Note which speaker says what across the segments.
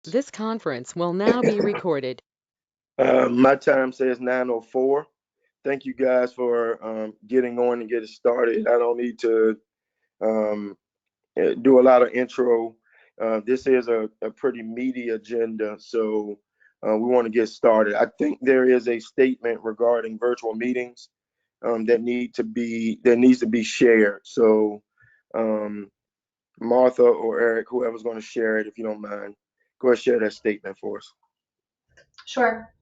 Speaker 1: This conference will now be recorded.
Speaker 2: My time says 9:04. Thank you guys for getting on and getting started. I don't need to do a lot of intro. This is a pretty meaty agenda, so we want to get started. I think there is a statement regarding virtual meetings that needs to be shared. So Martha or Eric, whoever's going to share it, if you don't mind, go ahead and share that statement for us.
Speaker 3: Sure.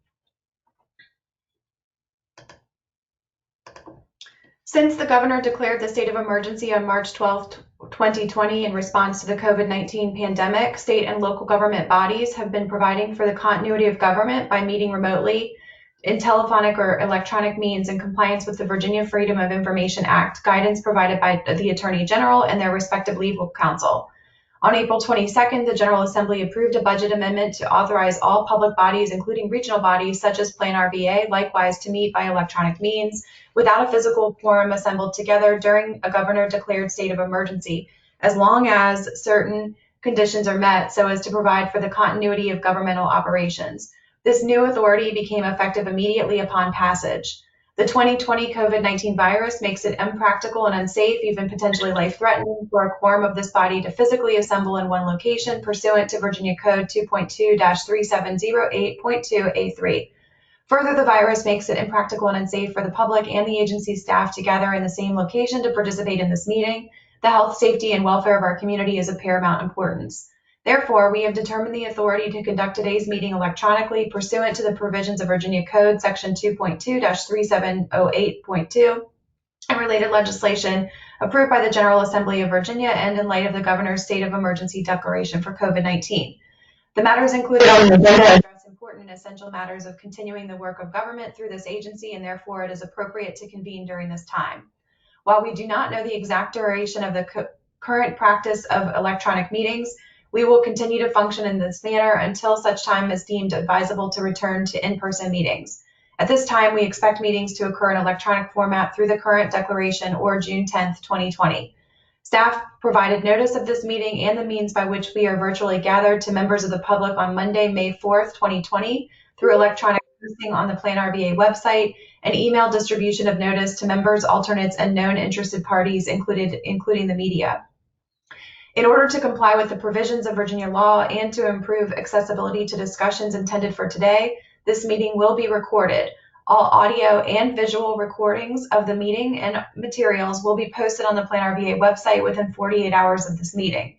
Speaker 3: Since the governor declared the state of emergency on March 12, 2020 in response to the COVID-19 pandemic, state and local government bodies have been providing for the continuity of government by meeting remotely in telephonic or electronic means in compliance with the Virginia Freedom of Information Act, guidance provided by the Attorney General and their respective legal counsel. On April 22nd, the General Assembly approved a budget amendment to authorize all public bodies, including regional bodies such as PlanRVA, likewise to meet by electronic means without a physical quorum assembled together during a governor-declared state of emergency, as long as certain conditions are met so as to provide for the continuity of governmental operations. This new authority became effective immediately upon passage. The 2020 COVID-19 virus makes it impractical and unsafe, even potentially life-threatening, for a quorum of this body to physically assemble in one location pursuant to Virginia Code 2.2-3708.2A3. Further, the virus makes it impractical and unsafe for the public and the agency staff to gather in the same location to participate in this meeting. The health, safety, and welfare of our community is of paramount importance. Therefore, we have determined the authority to conduct today's meeting electronically pursuant to the provisions of Virginia Code Section 2.2-3708.2 and related legislation approved by the General Assembly of Virginia and in light of the Governor's State of Emergency Declaration for COVID-19. The matters included on the agenda address important and essential matters of continuing the work of government through this agency, and therefore it is appropriate to convene during this time. While we do not know the exact duration of the current practice of electronic meetings, we will continue to function in this manner until such time as deemed advisable to return to in-person meetings. At this time, we expect meetings to occur in electronic format through the current declaration or June 10th, 2020. Staff provided notice of this meeting and the means by which we are virtually gathered to members of the public on Monday, May 4th, 2020, through electronic posting on the PlanRVA website and email distribution of notice to members, alternates, and known interested parties, including the media. In order to comply with the provisions of Virginia law and to improve accessibility to discussions intended for today, this meeting will be recorded. All audio and visual recordings of the meeting and materials will be posted on the PlanRVA website within 48 hours of this meeting.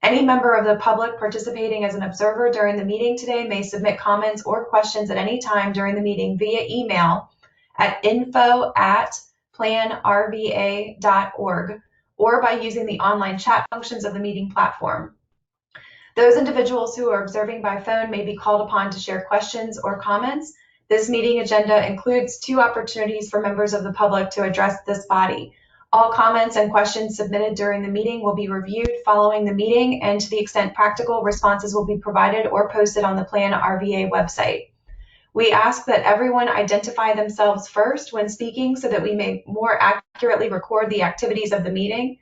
Speaker 3: Any member of the public participating as an observer during the meeting today may submit comments or questions at any time during the meeting via email at info@planrva.org or by using the online chat functions of the meeting platform. Those individuals who are observing by phone may be called upon to share questions or comments. This meeting agenda includes 2 opportunities for members of the public to address this body. All comments and questions submitted during the meeting will be reviewed following the meeting, and to the extent practical, responses will be provided or posted on the PlanRVA website. We ask that everyone identify themselves first when speaking so that we may more accurately record the activities of the meeting.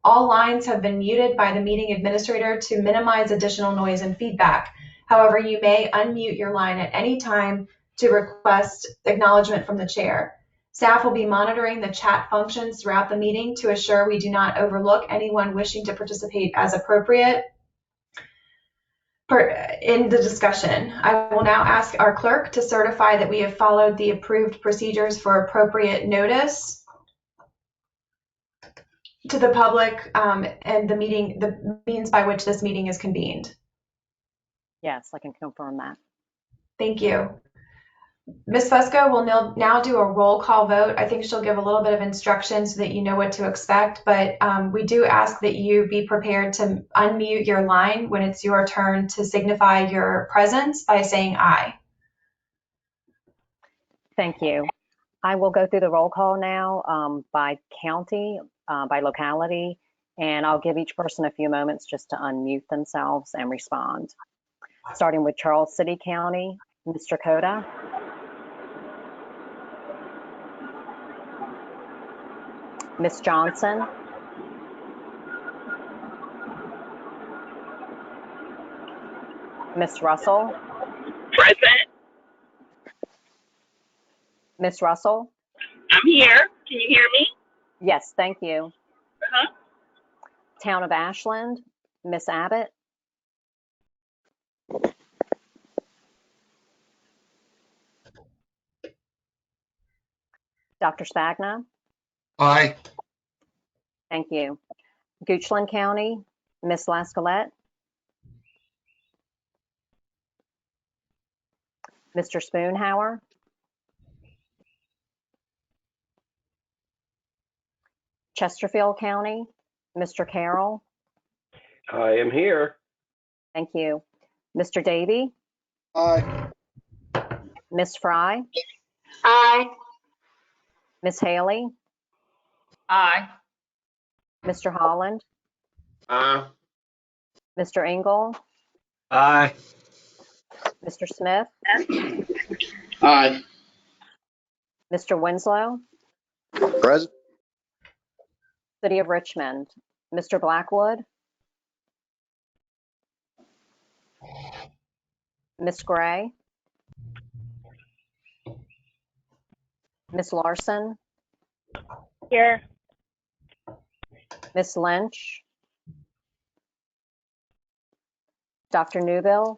Speaker 3: All lines have been muted by the meeting administrator to minimize additional noise and feedback. However, you may unmute your line at any time to request acknowledgement from the chair. Staff will be monitoring the chat functions throughout the meeting to assure we do not overlook anyone wishing to participate as appropriate in the discussion. I will now ask our clerk to certify that we have followed the approved procedures for appropriate notice to the public and the means by which this meeting is convened.
Speaker 4: Yes, I can confirm that.
Speaker 3: Thank you. Ms. Fusco will now do a roll call vote. I think she'll give a little bit of instruction so that you know what to expect, but we do ask that you be prepared to unmute your line when it's your turn to signify your presence by saying aye.
Speaker 4: Thank you. I will go through the roll call now by county, by locality, and I'll give each person a few moments just to unmute themselves and respond. Starting with Charles City County, Mr. Coda. Ms. Johnson. Miss Russell?
Speaker 5: Present.
Speaker 4: Miss Russell?
Speaker 5: I'm here. Can you hear me?
Speaker 4: Yes, thank you.
Speaker 5: Uh-huh.
Speaker 4: Town of Ashland? Miss Abbott? Dr. Spagna?
Speaker 6: Aye.
Speaker 4: Thank you. Goochland County? Miss Lascalette? Mr. Spoonhour? Chesterfield County? Mr. Carroll?
Speaker 7: I am here.
Speaker 4: Thank you. Mr. Davy?
Speaker 6: Aye.
Speaker 4: Miss Fry?
Speaker 5: Aye.
Speaker 4: Miss Haley?
Speaker 5: Aye.
Speaker 4: Mr. Holland?
Speaker 7: Aye.
Speaker 4: Mr. Engel?
Speaker 6: Aye.
Speaker 4: Mr. Smith?
Speaker 6: Aye.
Speaker 4: Mr. Winslow?
Speaker 6: Present.
Speaker 4: City of Richmond? Mr. Blackwood? Miss Gray? Miss Larson?
Speaker 5: Here.
Speaker 4: Miss Lynch? Dr. Newbill?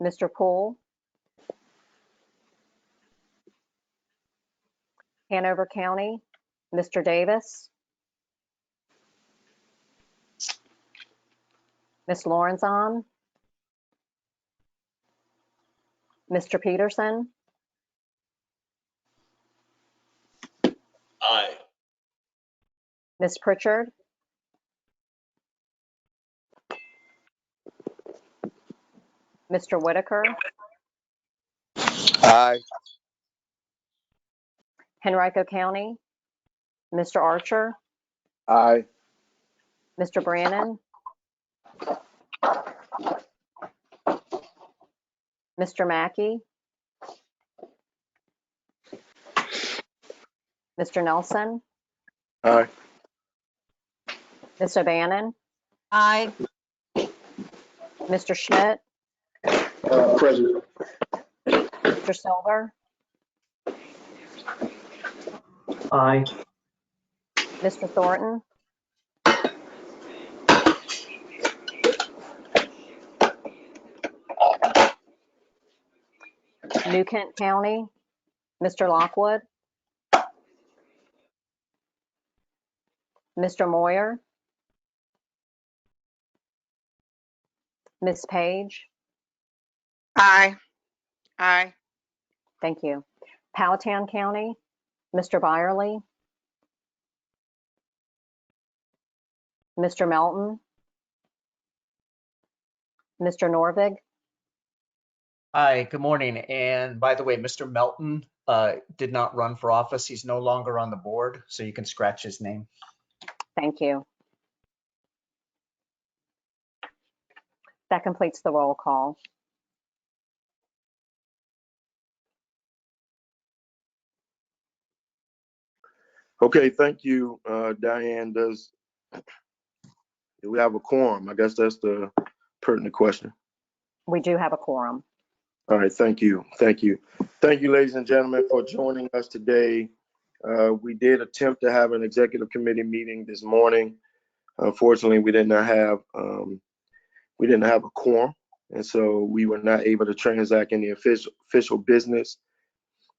Speaker 4: Mr. Poole? Hanover County? Mr. Davis? Miss Lawrenzon? Mr. Peterson?
Speaker 6: Aye.
Speaker 4: Miss Pritchard? Mr. Whitaker?
Speaker 6: Aye.
Speaker 4: Henrico County? Mr. Archer?
Speaker 6: Aye.
Speaker 4: Mr. Brannon? Mr. Mackey? Mr. Nelson?
Speaker 2: Aye.
Speaker 4: Ms. O'Bannon?
Speaker 5: Aye.
Speaker 4: Mr. Schmidt?
Speaker 6: Present.
Speaker 4: Mr. Silver?
Speaker 6: Aye.
Speaker 4: Mr. Thornton? New Kent County? Mr. Lockwood? Mr. Moyer? Ms. Page?
Speaker 5: Aye. Aye.
Speaker 4: Thank you. Powhatan County? Mr. Byerly? Mr. Melton? Mr. Norvig?
Speaker 8: Hi, good morning. And by the way, Mr. Melton did not run for office. He's no longer on the board, so you can scratch his name.
Speaker 4: Thank you. That completes the roll call.
Speaker 2: Okay, thank you, Diane. Do we have a quorum? I guess that's the pertinent question.
Speaker 4: We do have a quorum.
Speaker 2: All right, thank you. Thank you. Thank you, ladies and gentlemen, for joining us today. We did attempt to have an executive committee meeting this morning. Unfortunately, we did not have a quorum, and so we were not able to transact any official business,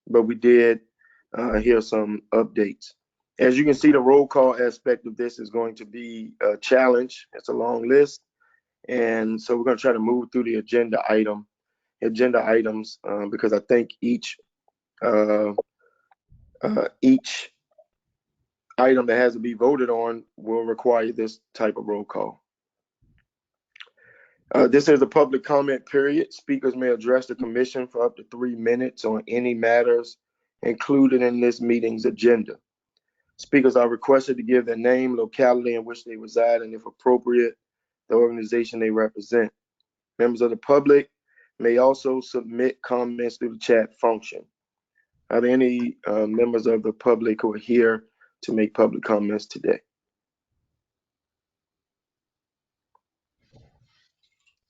Speaker 2: but we did hear some updates. As you can see, the roll call aspect of this is going to be a challenge. It's a long list, and so we're going to try to move through the agenda items because I think each item that has to be voted on will require this type of roll call. This is a public comment period. Speakers may address the commission for up to 3 minutes on any matters included in this meeting's agenda. Speakers are requested to give their name, locality in which they reside, and if appropriate, the organization they represent. Members of the public may also submit comments through the chat function. Are there any members of the public who are here to make public comments today?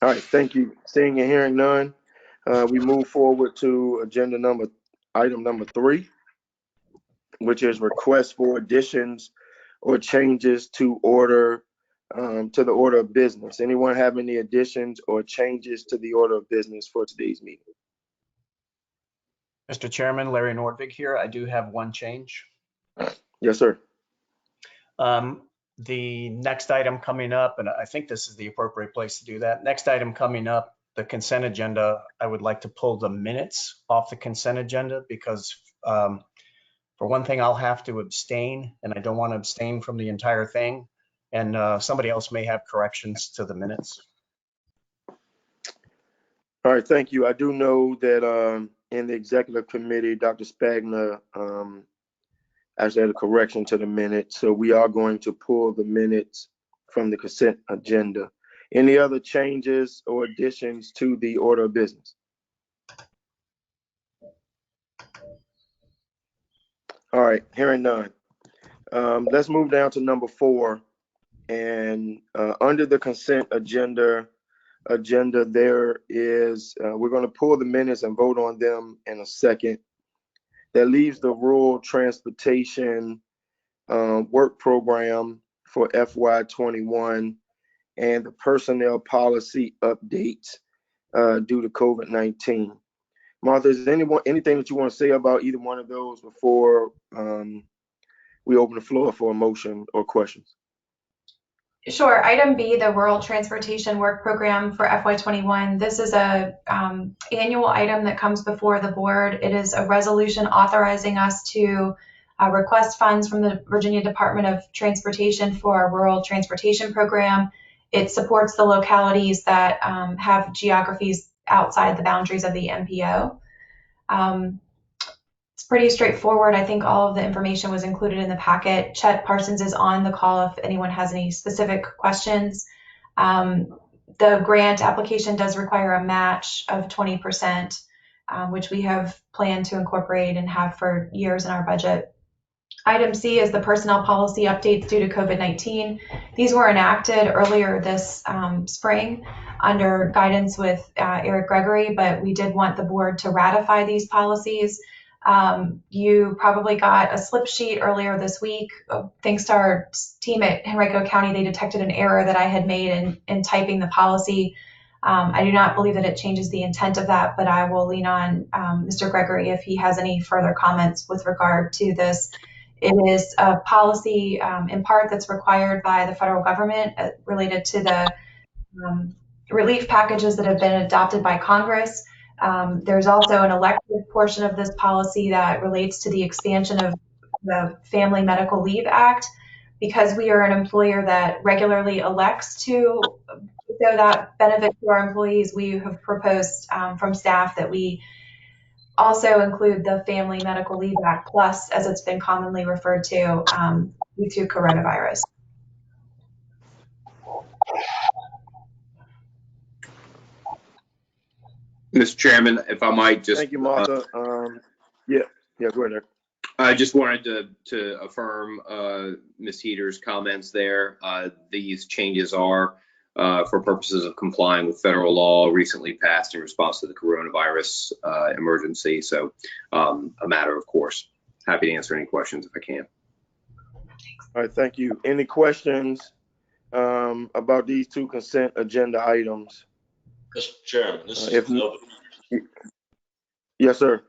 Speaker 2: All right, thank you. Seeing and hearing none, we move forward to item number 3, which is request for additions or changes to the order of business. Anyone have any additions or changes to the order of business for today's meeting?
Speaker 8: Mr. Chairman, Larry Nordvig here. I do have one change.
Speaker 2: Yes, sir.
Speaker 8: The next item coming up, and I think this is the appropriate place to do that. Next item coming up, the consent agenda, I would like to pull the minutes off the consent agenda because for one thing, I'll have to abstain, and I don't want to abstain from the entire thing. And somebody else may have corrections to the minutes.
Speaker 2: All right, thank you. I do know that in the executive committee, Dr. Spagna actually had a correction to the minutes. So we are going to pull the minutes from the consent agenda. Any other changes or additions to the order of business? All right, hearing none. Let's move down to number 4. And under the consent agenda, there is, we're going to pull the minutes and vote on them in a second. That leaves the rural transportation work program for FY21 and the personnel policy updates due to COVID-19. Martha, is there anything that you want to say about either one of those before we open the floor for a motion or questions?
Speaker 3: Sure. Item B, the Rural Transportation Work Program for FY21. This is a annual item that comes before the board. It is a resolution authorizing us to request funds from the Virginia Department of Transportation for our Rural Transportation Program. It supports the localities that have geographies outside the boundaries of the MPO. It's pretty straightforward. I think all of the information was included in the packet. Chet Parsons is on the call if anyone has any specific questions. The grant application does require a match of 20%, which we have planned to incorporate and have for years in our budget. Item C is the personnel policy updates due to COVID-19. These were enacted earlier this spring under guidance with Eric Gregory, but we did want the board to ratify these policies. You probably got a slip sheet earlier this week. Thanks to our team at Henrico County, they detected an error that I had made in typing the policy. I do not believe that it changes the intent of that, but I will lean on Mr. Gregory if he has any further comments with regard to this. It is a policy in part that's required by the federal government related to the relief packages that have been adopted by Congress. There's also an elective portion of this policy that relates to the expansion of the Family Medical Leave Act. Because we are an employer that regularly elects to show that benefit to our employees, we have proposed from staff that we also include the Family Medical Leave Act Plus, as it's been commonly referred to, due to coronavirus.
Speaker 9: Mr. Chairman, if I might just.
Speaker 2: Thank you, Martha. Yeah, go ahead, Eric.
Speaker 9: I just wanted to affirm Ms. Heater's comments there. These changes are for purposes of complying with federal law recently passed in response to the coronavirus emergency. So a matter, of course. Happy to answer any questions if I can.
Speaker 2: All right, thank you. Any questions about these 2 consent agenda items?
Speaker 10: Mr. Chairman, this is Melvin.
Speaker 2: Yes, sir.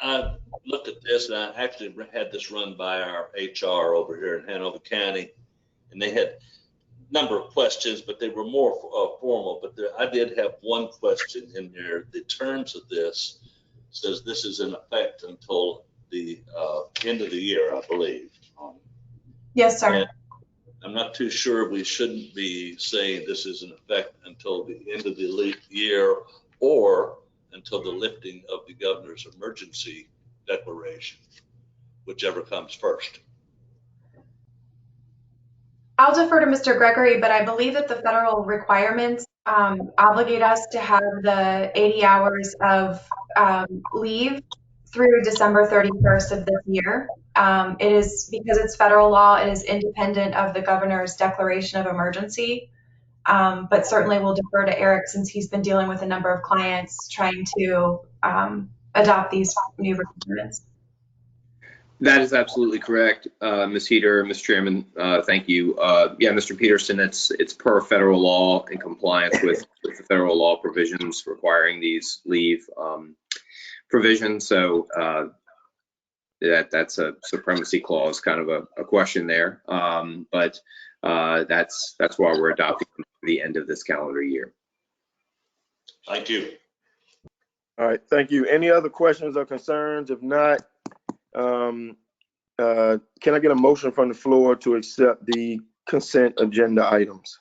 Speaker 10: I looked at this and I actually had this run by our HR over here in Hanover County, and they had a number of questions, but they were more formal. But I did have one question in there. The terms of this says this is in effect until the end of the year, I believe.
Speaker 3: Yes, sir.
Speaker 10: And I'm not too sure we shouldn't be saying this is in effect until the end of the year or until the lifting of the governor's emergency declaration, whichever comes first.
Speaker 3: I'll defer to Mr. Gregory, but I believe that the federal requirements obligate us to have the 80 hours of leave through December 31st of this year. It is, because it's federal law, it is independent of the governor's declaration of emergency. But certainly we'll defer to Eric since he's been dealing with a number of clients trying to adopt these new requirements.
Speaker 9: That is absolutely correct, Ms. Heater, Mr. Chairman. Thank you. Yeah, Mr. Peterson, it's per federal law in compliance with the federal law provisions requiring these leave provisions. So that's a supremacy clause kind of a question there. But that's why we're adopting the end of this calendar year.
Speaker 10: Thank you.
Speaker 2: All right, thank you. Any other questions or concerns? If not, can I get a motion from the floor to accept the consent agenda items?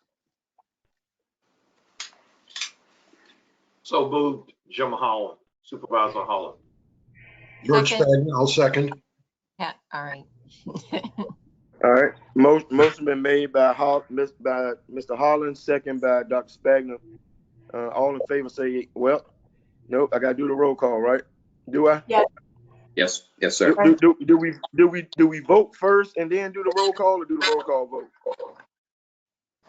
Speaker 7: So moved, Jim Holland, Supervisor Holland.
Speaker 6: George
Speaker 5: Second.
Speaker 6: Stagnon, I'll second.
Speaker 5: Yeah, all right.
Speaker 2: All right, motion been made by Mr. Holland, second by Dr. Spagna. All in favor say, well, nope, I gotta do the roll call, right? Do I?
Speaker 3: Yeah.
Speaker 9: Yes, sir.
Speaker 2: Do we vote first and then do the roll call, or do the roll call vote?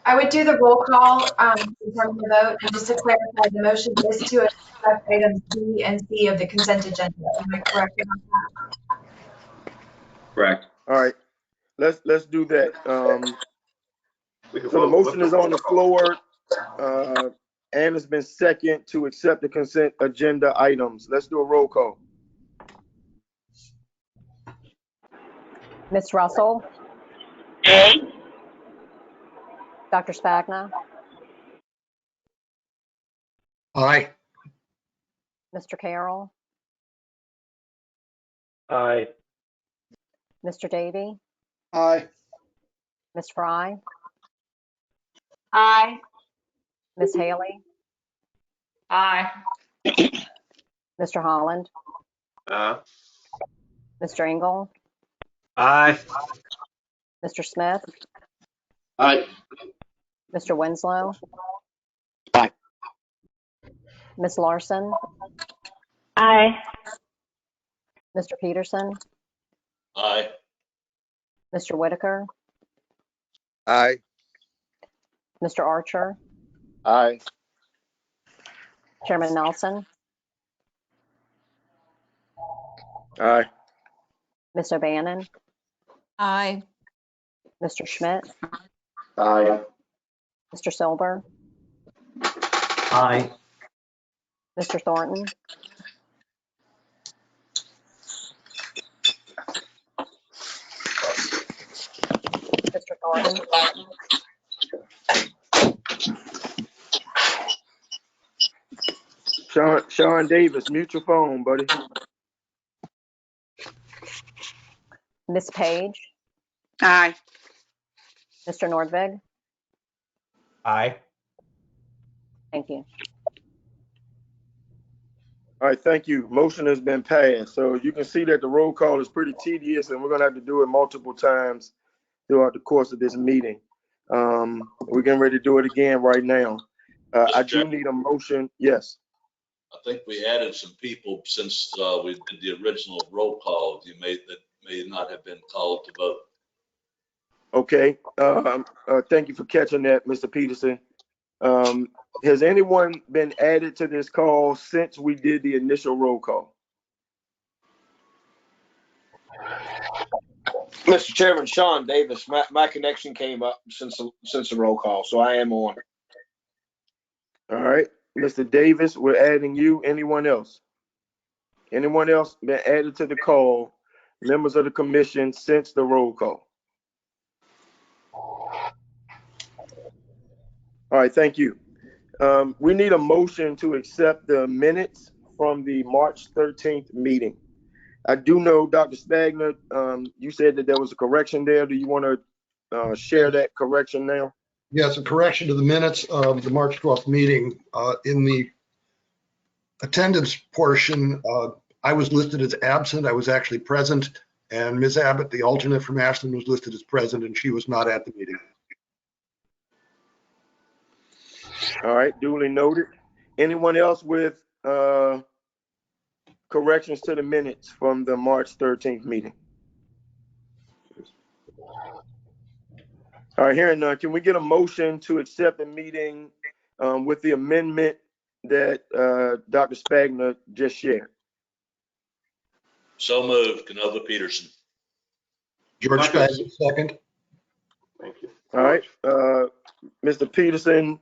Speaker 3: I would do the roll call in terms of the vote, and just to clarify, the motion is to accept items B and C of the consent agenda. Am I correct about that?
Speaker 9: Correct.
Speaker 2: All right, let's do that.
Speaker 7: We can
Speaker 2: So the
Speaker 7: vote
Speaker 2: motion
Speaker 7: with
Speaker 2: is on the
Speaker 7: roll call.
Speaker 2: floor, and it's been second to accept the consent agenda items. Let's do a roll call.
Speaker 4: Ms. Russell? Dr. Spagna?
Speaker 6: Aye.
Speaker 4: Mr. Carroll?
Speaker 7: Aye.
Speaker 4: Mr. Davy?
Speaker 6: Aye.
Speaker 4: Ms. Fry?
Speaker 5: Aye.
Speaker 4: Ms. Haley?
Speaker 5: Aye.
Speaker 4: Mr. Holland? Mr. Engel?
Speaker 7: Aye.
Speaker 4: Mr. Smith?
Speaker 6: Aye.
Speaker 4: Mr. Winslow?
Speaker 6: Aye.
Speaker 4: Ms. Larson?
Speaker 5: Aye.
Speaker 4: Mr. Peterson?
Speaker 10: Aye.
Speaker 4: Mr. Whitaker?
Speaker 6: Aye.
Speaker 4: Mr. Archer?
Speaker 6: Aye.
Speaker 4: Chairman Nelson?
Speaker 2: Aye.
Speaker 4: Ms. O'Bannon?
Speaker 5: Aye.
Speaker 4: Mr. Schmidt?
Speaker 6: Aye.
Speaker 4: Mr. Silber?
Speaker 8: Aye.
Speaker 4: Mr. Thornton? Mr. Thornton?
Speaker 2: Sean Davis, mute your phone, buddy.
Speaker 4: Ms. Page?
Speaker 5: Aye.
Speaker 4: Mr. Nordvig?
Speaker 8: Aye.
Speaker 4: Thank you.
Speaker 2: All right, thank you. Motion has been passed. So you can see that the roll call is pretty tedious, and we're gonna have to do it multiple times throughout the course of this meeting. We're getting ready to do it again right now. I do need a motion. Yes.
Speaker 10: I think we added some people since we did the original roll call. You may not have been called to vote.
Speaker 2: Okay. Thank you for catching that, Mr. Peterson. Has anyone been added to this call since we did the initial roll call?
Speaker 6: Mr. Chairman, Sean Davis, my connection came up since the roll call, so I am on.
Speaker 2: All right, Mr. Davis, we're adding you. Anyone else? Anyone else been added to the call, members of the commission, since the roll call? All right, thank you. We need a motion to accept the minutes from the March 13th meeting. I do know, Dr. Spagna, you said that there was a correction there. Do you want to share that correction now?
Speaker 11: Yes, a correction to the minutes of the March 12th meeting. In the attendance portion, I was listed as absent. I was actually present, and Ms. Abbott, the alternate from Ashland, was listed as present, and she was not at the meeting.
Speaker 2: All right, duly noted. Anyone else with corrections to the minutes from the March 13th meeting? All right, hearing none, can we get a motion to accept the meeting with the amendment that Dr. Spagna just shared?
Speaker 10: So moved. Canova Peterson.
Speaker 11: George
Speaker 7: Second.
Speaker 11: Spagna, second.
Speaker 7: Thank you.
Speaker 2: All right, Mr. Peterson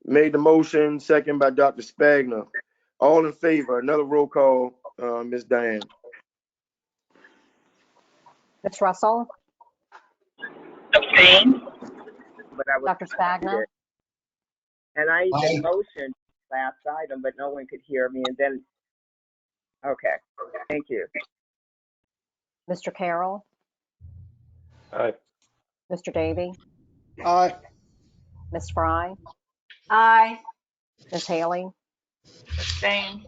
Speaker 2: made the motion, second by Dr. Spagna. All in favor? Another roll call, Ms. Diane.
Speaker 4: Ms. Russell,
Speaker 12: Abstain. But I was
Speaker 4: Dr. Spagna,
Speaker 12: and I
Speaker 11: Aye.
Speaker 12: even motioned last item, but no one could hear me. And then, okay, thank you.
Speaker 4: Mr. Carroll,
Speaker 7: Aye.
Speaker 4: Mr. Davy,
Speaker 6: Aye.
Speaker 4: Ms. Fry,
Speaker 5: Aye.
Speaker 4: Ms. Haley,
Speaker 5: Abstain.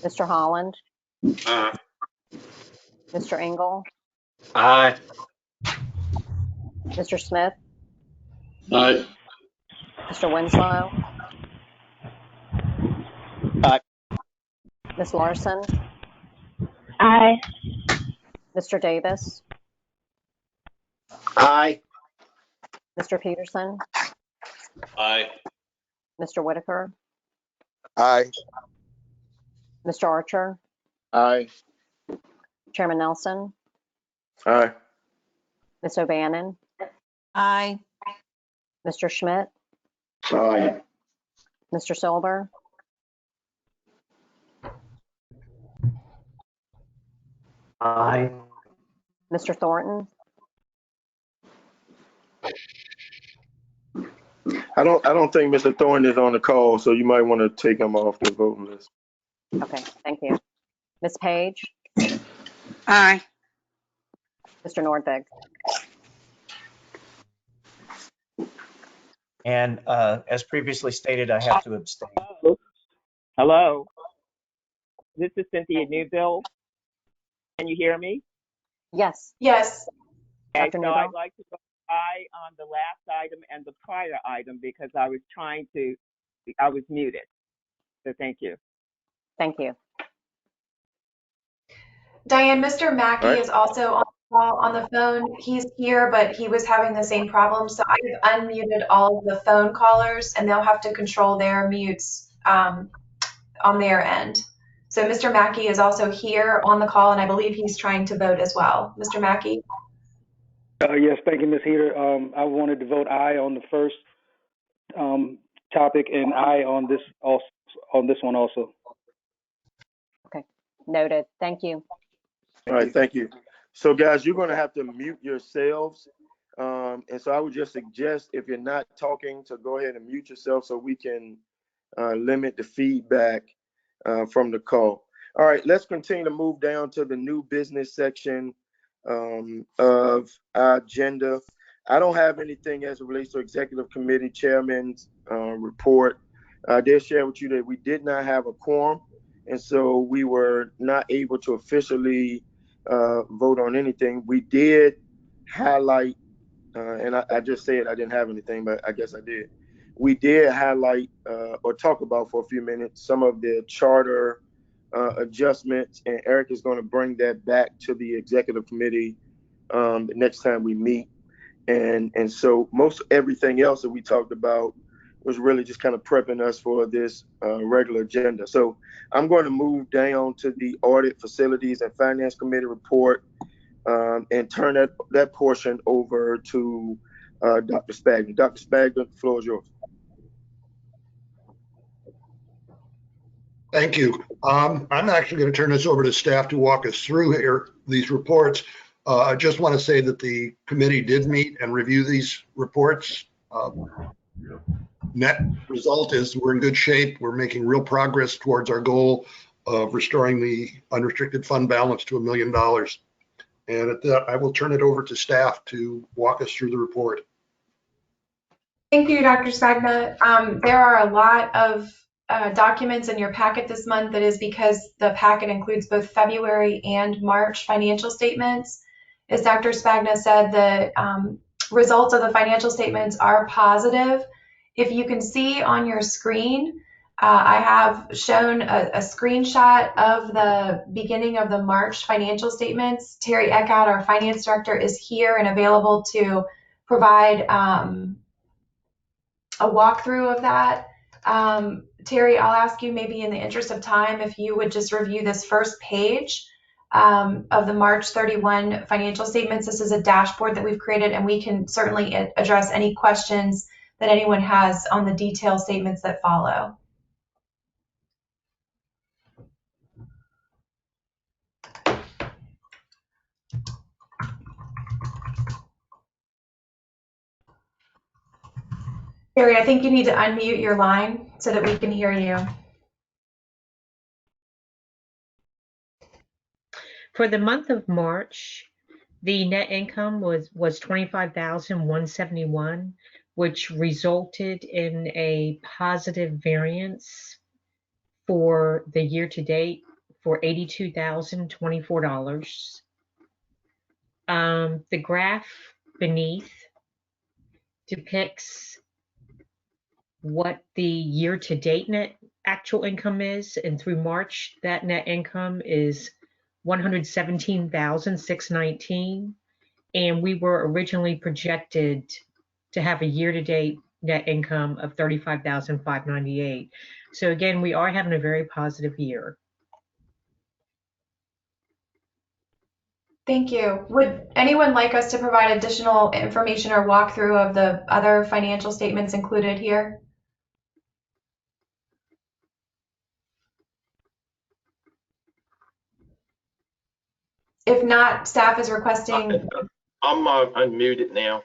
Speaker 4: Mr. Holland,
Speaker 7: Aye.
Speaker 4: Mr. Engel,
Speaker 7: Aye.
Speaker 4: Mr. Smith,
Speaker 10: Aye.
Speaker 4: Mr. Winslow,
Speaker 6: Aye.
Speaker 4: Ms. Larson,
Speaker 5: Aye.
Speaker 4: Mr. Davis,
Speaker 6: Aye.
Speaker 4: Mr. Peterson,
Speaker 10: Aye.
Speaker 4: Mr. Whitaker,
Speaker 6: Aye.
Speaker 4: Mr. Archer,
Speaker 2: Aye.
Speaker 4: Chairman Nelson,
Speaker 2: Aye.
Speaker 4: Ms. O'Bannon,
Speaker 5: Aye.
Speaker 4: Mr. Schmidt,
Speaker 6: Aye.
Speaker 4: Mr. Silver,
Speaker 8: Aye.
Speaker 4: Mr. Thornton,
Speaker 2: I don't think Mr. Thornton is on the call, so you might want to take him off the voting list.
Speaker 4: okay, thank you. Ms. Page,
Speaker 5: Aye.
Speaker 4: Mr. Nordvig.
Speaker 8: And as previously stated, I have to abstain.
Speaker 12: Hello. This is Cynthia Newbill. Can you hear me?
Speaker 4: Yes,
Speaker 3: Yes.
Speaker 12: Okay,
Speaker 4: Dr.
Speaker 12: so
Speaker 4: Newbill?
Speaker 12: I'd like to vote aye on the last item and the prior item because I was muted. So thank you.
Speaker 4: thank you.
Speaker 3: Diane, Mr. Mackey
Speaker 2: All right.
Speaker 3: is also on the call on the phone. He's here, but he was having the same problem. So I've unmuted all of the phone callers and they'll have to control their mutes on their end. So Mr. Mackey is also here on the call and I believe he's trying to vote as well. Mr. Mackey?
Speaker 13: Yes, thank you, Ms. Heater. I wanted to vote aye on the first topic and aye on this one also.
Speaker 4: Okay, noted. Thank you.
Speaker 2: All right, thank you. So guys, you're going to have to mute yourselves. And so I would just suggest if you're not talking to go ahead and mute yourself so we can limit the feedback from the call. All right, let's continue to move down to the new business section of our agenda. I don't have anything as it relates to executive committee chairman's report. I did share with you that we did not have a quorum, and so we were not able to officially vote on anything. We did highlight, and I just said I didn't have anything, but I guess I did. We did highlight or talk about for a few minutes some of the charter adjustments, and Eric is going to bring that back to the executive committee the next time we meet. And so most everything else that we talked about was really just kind of prepping us for this regular agenda. So I'm going to move down to the Audit, Facilities, and Finance Committee report and turn that portion over to Dr. Spagna. Dr. Spagna, the floor is yours.
Speaker 11: Thank you. I'm actually going to turn this over to staff to walk us through here, these reports. I just want to say that the committee did meet and review these reports. Net result is we're in good shape. We're making real progress towards our goal of restoring the unrestricted fund balance to $1 million. And at that, I will turn it over to staff to walk us through the report.
Speaker 3: Thank you, Dr. Spagna. There are a lot of documents in your packet this month. That is because the packet includes both February and March financial statements. As Dr. Spagna said, the results of the financial statements are positive. If you can see on your screen, I have shown a screenshot of the beginning of the March financial statements. Terry Eckhout, our finance director, is here and available to provide a walkthrough of that. Terry, I'll ask you, maybe in the interest of time, if you would just review this first page of the March 31 financial statements. This is a dashboard that we've created, and we can certainly address any questions that anyone has on the detailed statements that follow. Terry, I think you need to unmute your line so that we can hear you.
Speaker 14: For the month of March, the net income was 25,171, which resulted in a positive variance for the year to date for $82,024. The graph beneath depicts what the year-to-date net actual income is, and through March, that net income is $117,619, and we were originally projected to have a year-to-date net income of $35,598. So again, we are having a very positive year.
Speaker 3: Thank you. Would anyone like us to provide additional information or walkthrough of the other financial statements included here? If not, staff is requesting.
Speaker 15: I'm unmuted now.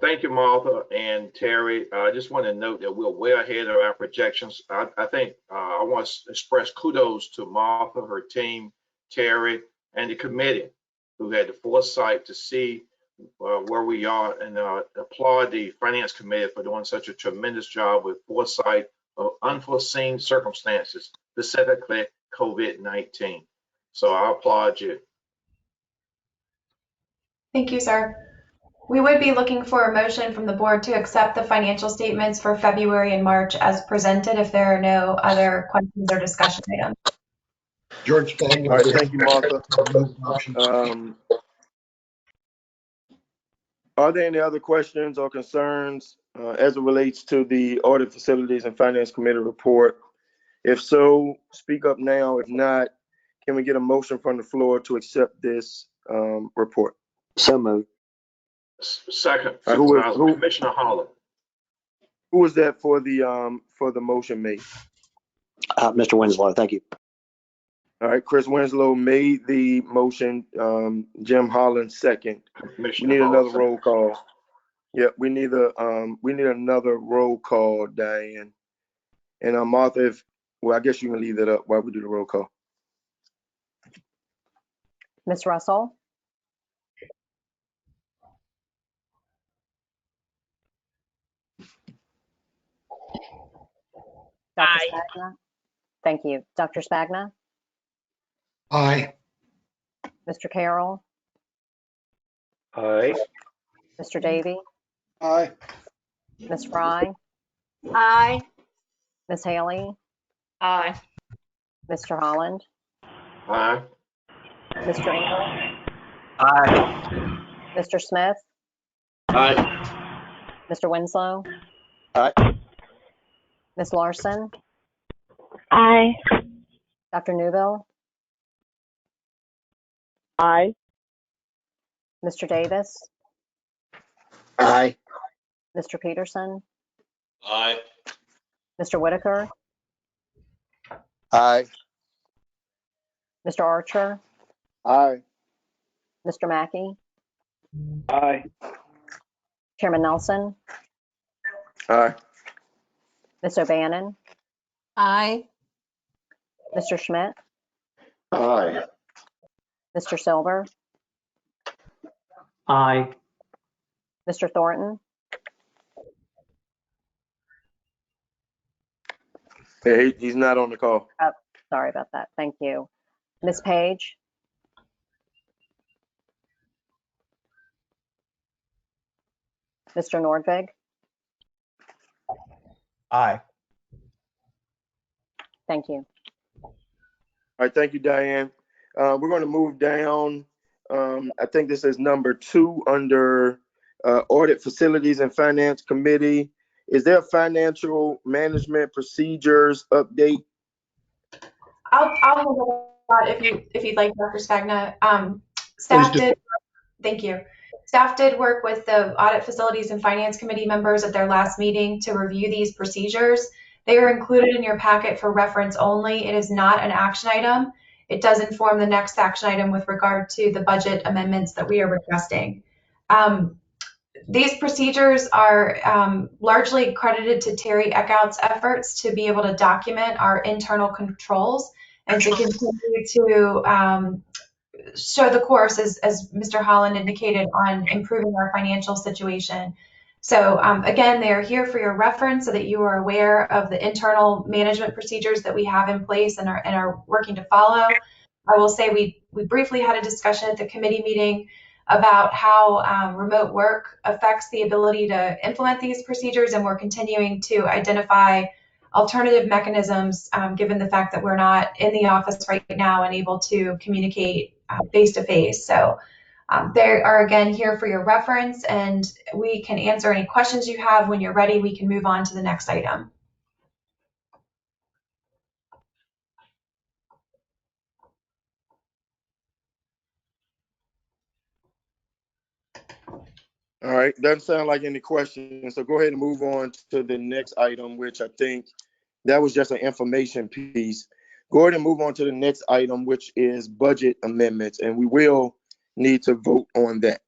Speaker 15: Thank you, Martha and Terry. I just want to note that we're way ahead of our projections. I think I want to express kudos to Martha, her team, Terry, and the committee who had the foresight to see where we are, and applaud the Finance Committee for doing such a tremendous job with foresight of unforeseen circumstances, specifically COVID-19. So I applaud you.
Speaker 3: Thank you, sir. We would be looking for a motion from the board to accept the financial statements for February and March as presented if there are no other questions or discussion items.
Speaker 11: George Stagg.
Speaker 2: All right, thank you, Martha. Are there any other questions or concerns as it relates to the Audit Facilities and Finance Committee report? If so, speak up now. If not, can we get a motion from the floor to accept this report?
Speaker 16: So moved.
Speaker 15: Second,
Speaker 2: who
Speaker 15: Commissioner Holland.
Speaker 2: Who was that for the motion made?
Speaker 16: Mr. Winslow, thank you.
Speaker 2: All right, Chris Winslow made the motion. Jim Holland second. We need another roll call. Yeah, we need another roll call, Diane. And Martha, well, I guess you can leave that up while we do the roll call.
Speaker 4: Ms. Russell? Dr. Spagna? Thank you. Dr. Spagna?
Speaker 11: Aye.
Speaker 4: Mr. Carroll?
Speaker 7: Aye.
Speaker 4: Mr. Davey?
Speaker 11: Aye.
Speaker 4: Ms. Fry?
Speaker 5: Aye.
Speaker 4: Ms. Haley?
Speaker 5: Aye.
Speaker 4: Mr. Holland?
Speaker 15: Aye.
Speaker 4: Mr. Engel?
Speaker 8: Aye.
Speaker 4: Mr. Smith?
Speaker 15: Aye.
Speaker 4: Mr. Winslow?
Speaker 16: Aye.
Speaker 4: Ms. Larson?
Speaker 5: Aye.
Speaker 4: Dr. Newville?
Speaker 12: Aye.
Speaker 4: Mr. Davis?
Speaker 16: Aye.
Speaker 4: Mr. Peterson?
Speaker 10: Aye.
Speaker 4: Mr. Whitaker?
Speaker 16: Aye.
Speaker 4: Mr. Archer?
Speaker 16: Aye.
Speaker 4: Mr. Mackey?
Speaker 13: Aye.
Speaker 4: Chairman Nelson?
Speaker 2: Aye.
Speaker 4: Ms. O'Bannon?
Speaker 5: Aye.
Speaker 4: Mr. Schmidt?
Speaker 15: Aye.
Speaker 4: Mr. Silver?
Speaker 8: Aye.
Speaker 4: Mr. Thornton?
Speaker 2: Hey, he's not on the call.
Speaker 4: Oh, sorry about that. Thank you. Ms. Page? Mr. Nordvig?
Speaker 8: Aye.
Speaker 4: Thank you.
Speaker 2: All right, thank you, Diane. We're going to move down. I think this is number 2 under Audit Facilities and Finance Committee. Is there a financial management procedures update?
Speaker 3: I'll move on if you'd like, Dr. Spagna. Staff did. Thank you. Staff did work with the Audit Facilities and Finance Committee members at their last meeting to review these procedures. They are included in your packet for reference only. It is not an action item. It does inform the next action item with regard to the budget amendments that we are requesting. These procedures are largely credited to Terry Eckhout's efforts to be able to document our internal controls and to continue to show the course, as Mr. Holland indicated, on improving our financial situation. So again, they are here for your reference so that you are aware of the internal management procedures that we have in place and are working to follow. I will say we briefly had a discussion at the committee meeting about how remote work affects the ability to implement these procedures, and we're continuing to identify alternative mechanisms given the fact that we're not in the office right now and able to communicate face-to-face. So they are, again, here for your reference, and we can answer any questions you have. When you're ready, we can move on to the next item.
Speaker 2: All right, doesn't sound like any questions. So go ahead and move on to the next item, which I think that was just an information piece. Go ahead and move on to the next item, which is budget amendments, and we will need to vote on that.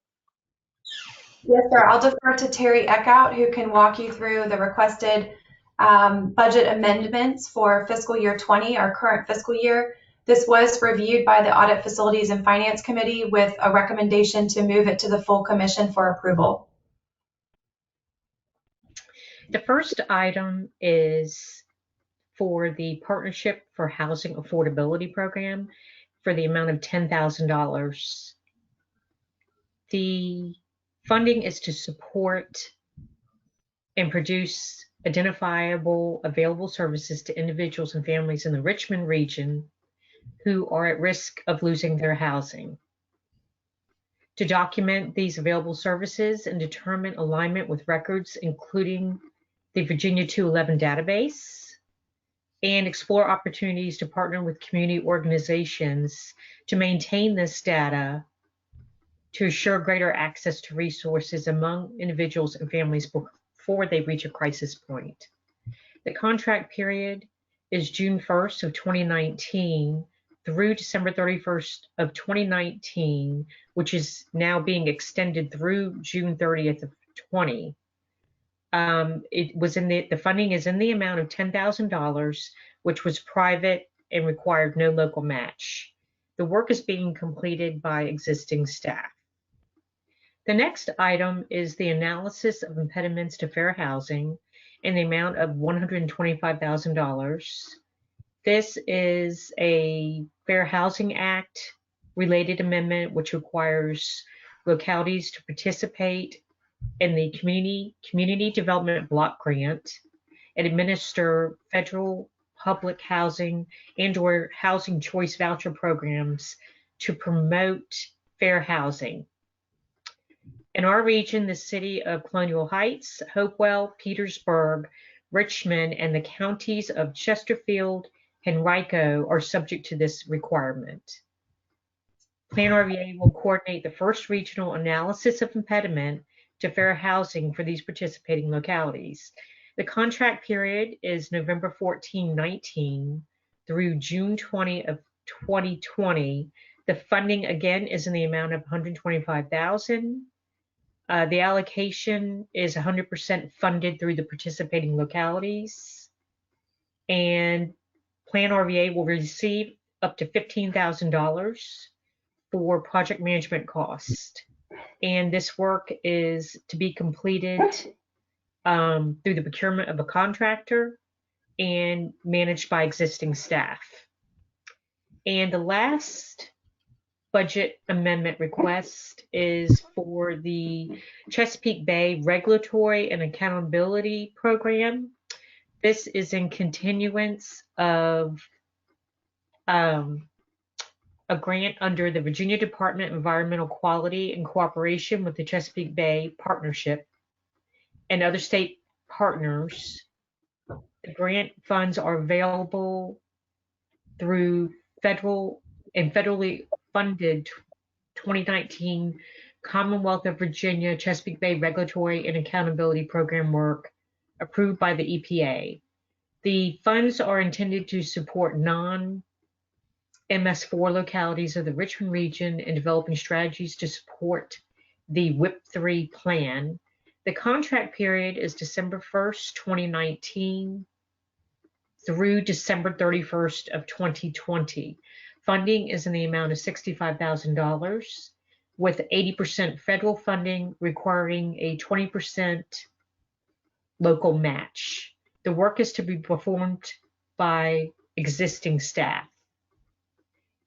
Speaker 3: Yes, sir. I'll defer to Terry Eckhout, who can walk you through the requested budget amendments for fiscal year 20, our current fiscal year. This was reviewed by the Audit Facilities and Finance Committee with a recommendation to move it to the full commission for approval.
Speaker 14: The first item is for the Partnership for Housing Affordability Program for the amount of $10,000. The funding is to support and produce identifiable available services to individuals and families in the Richmond region who are at risk of losing their housing. To document these available services and determine alignment with records, including the Virginia 211 database, and explore opportunities to partner with community organizations to maintain this data to assure greater access to resources among individuals and families before they reach a crisis point. The contract period is June 1st of 2019 through December 31st of 2019, which is now being extended through June 30th of 20. It was the funding is in the amount of $10,000, which was private and required no local match. The work is being completed by existing staff. The next item is the analysis of impediments to fair housing in the amount of $125,000. This is a Fair Housing Act related amendment, which requires localities to participate in the Community Development Block Grant and administer federal public housing and/or housing choice voucher programs to promote fair housing. In our region, the city of Colonial Heights, Hopewell, Petersburg, Richmond, and the counties of Chesterfield and Henrico are subject to this requirement. PlanRVA will coordinate the first regional analysis of impediment to fair housing for these participating localities. The contract period is November 14, 19 through June 20 of 2020. The funding again is in the amount of $125,000. The allocation is 100% funded through the participating localities, and PlanRVA will receive up to $15,000 for project management cost. And this work is to be completed through the procurement of a contractor and managed by existing staff. And the last budget amendment request is for the Chesapeake Bay Regulatory and Accountability Program. This is in continuance of a grant under the Virginia Department of Environmental Quality in cooperation with the Chesapeake Bay Partnership and other state partners. The grant funds are available through federally funded 2019 Commonwealth of Virginia Chesapeake Bay Regulatory and Accountability Program work approved by the EPA. The funds are intended to support non-MS4 localities of the Richmond region in developing strategies to support the WIP3 plan. The contract period is December 1st, 2019 through December 31st of 2020. Funding is in the amount of $65,000 with 80% federal funding requiring a 20% local match. The work is to be performed by existing staff.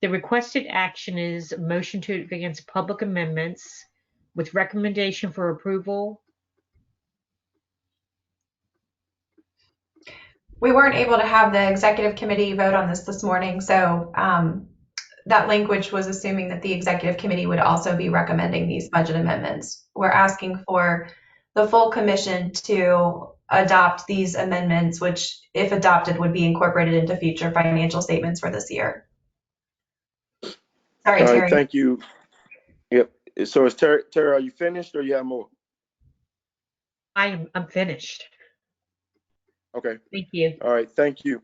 Speaker 14: The requested action is a motion to advance public amendments with recommendation for approval.
Speaker 3: We weren't able to have the executive committee vote on this morning, so that language was assuming that the executive committee would also be recommending these budget amendments. We're asking for the full commission to adopt these amendments, which, if adopted, would be incorporated into future financial statements for this year. Sorry,
Speaker 2: All
Speaker 3: Terry.
Speaker 2: right, thank you. Yep. So is Terry, are you finished or you have more?
Speaker 14: I'm finished.
Speaker 2: Okay.
Speaker 14: Thank you.
Speaker 2: All right, thank you.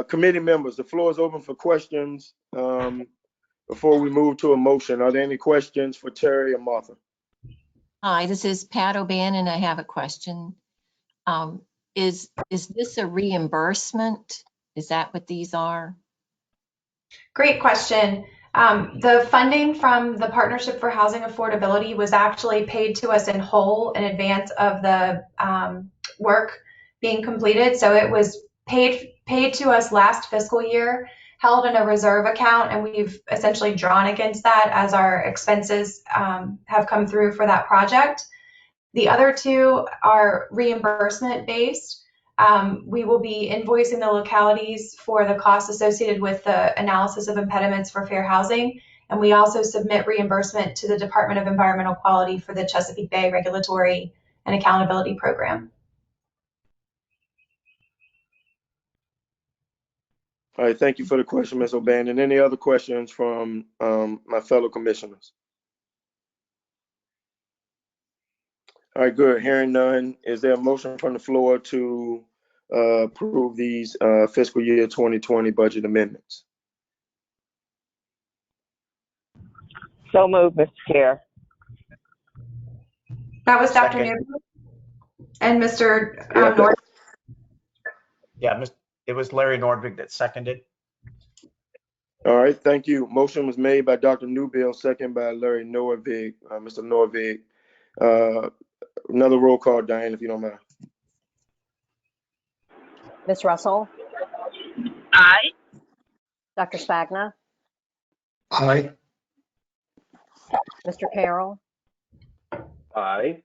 Speaker 2: Committee members, the floor is open for questions. Before we move to a motion, are there any questions for Terry or Martha?
Speaker 5: Hi, this is Pat O'Bannon. I have a question. Is this a reimbursement? Is that what these are?
Speaker 3: Great question. The funding from the Partnership for Housing Affordability was actually paid to us in whole in advance of the work being completed. So it was paid to us last fiscal year, held in a reserve account, and we've essentially drawn against that as our expenses have come through for that project. The other two are reimbursement based. We will be invoicing the localities for the costs associated with the analysis of impediments for fair housing. And we also submit reimbursement to the Department of Environmental Quality for the Chesapeake Bay Regulatory and Accountability Program.
Speaker 2: All right, thank you for the question, Ms. O'Bannon. Any other questions from my fellow commissioners? All right, good. Hearing none, is there a motion from the floor to approve these fiscal year 2020 budget amendments?
Speaker 12: So moved, Mr. Chair.
Speaker 3: That was Dr.
Speaker 8: Second.
Speaker 3: Newby and Mr.
Speaker 2: Yeah,
Speaker 3: Norton.
Speaker 8: Yeah, it was Larry Nordvig that seconded.
Speaker 2: all right, thank you. Motion was made by Dr. Newbill, second by Larry Norvig. Mr. Norvig, another roll call, Diane, if you don't mind.
Speaker 4: Ms. Russell,
Speaker 5: Aye.
Speaker 4: Dr. Spagna,
Speaker 11: Aye.
Speaker 4: Mr. Carroll,
Speaker 7: Aye.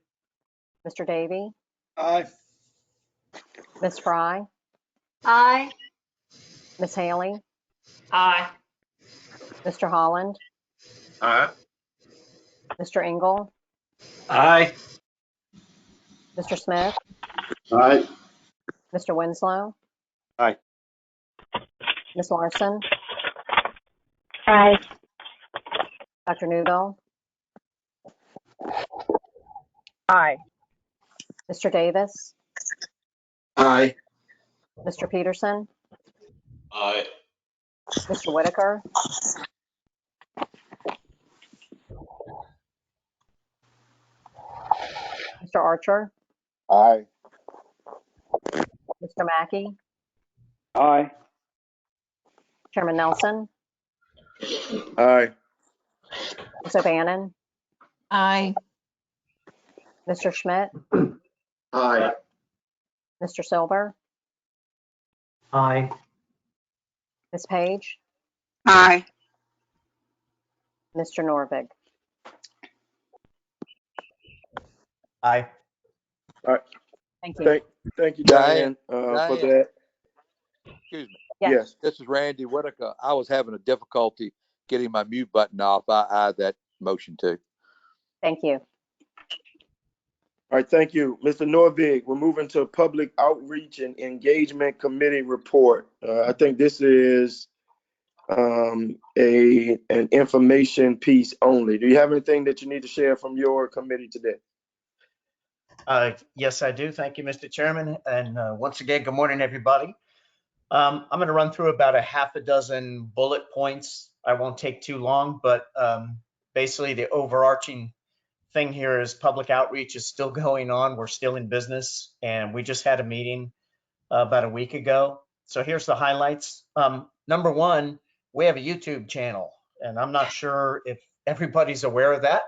Speaker 4: Mr. Davy,
Speaker 6: Aye.
Speaker 4: Ms. Fry,
Speaker 5: Aye.
Speaker 4: Ms. Haley,
Speaker 5: Aye.
Speaker 4: Mr. Holland,
Speaker 15: Aye.
Speaker 4: Mr. Engel,
Speaker 7: Aye.
Speaker 4: Mr. Smith,
Speaker 16: Aye.
Speaker 4: Mr. Winslow.
Speaker 16: Aye.
Speaker 4: Ms. Larson,
Speaker 5: Aye.
Speaker 4: Dr. Newbill,
Speaker 12: Aye.
Speaker 4: Mr. Davis,
Speaker 16: Aye.
Speaker 4: Mr. Peterson,
Speaker 10: Aye.
Speaker 4: Mr. Whitaker, Mr. Archer,
Speaker 16: Aye.
Speaker 4: Mr. Mackey,
Speaker 13: Aye.
Speaker 4: Chairman Nelson,
Speaker 2: Aye.
Speaker 4: Ms. O'Bannon,
Speaker 5: Aye.
Speaker 4: Mr. Schmidt,
Speaker 16: Aye.
Speaker 4: Mr. Silver,
Speaker 8: Aye.
Speaker 4: Ms. Page,
Speaker 5: Aye.
Speaker 4: Mr. Norvig.
Speaker 8: Aye.
Speaker 2: All right.
Speaker 4: Thank you.
Speaker 2: Thank you,
Speaker 16: Diane,
Speaker 2: Diane, for
Speaker 16: Diane.
Speaker 2: that.
Speaker 16: Excuse me.
Speaker 2: Yes.
Speaker 16: This is Randy Whitaker. I was having a difficulty getting my mute button off. I add that motion too.
Speaker 4: Thank you.
Speaker 2: All right, thank you. Mr. Norvig, we're moving to Public Outreach and Engagement Committee report. I think this is an information piece only. Do you have anything that you need to share from your committee today?
Speaker 8: Yes, I do. Thank you, Mr. Chairman. And once again, good morning, everybody. I'm going to run through about a half a dozen bullet points. I won't take too long, but basically the overarching thing here is public outreach is still going on. We're still in business, and we just had a meeting about a week ago. So here's the highlights. Number one, we have a YouTube channel, and I'm not sure if everybody's aware of that.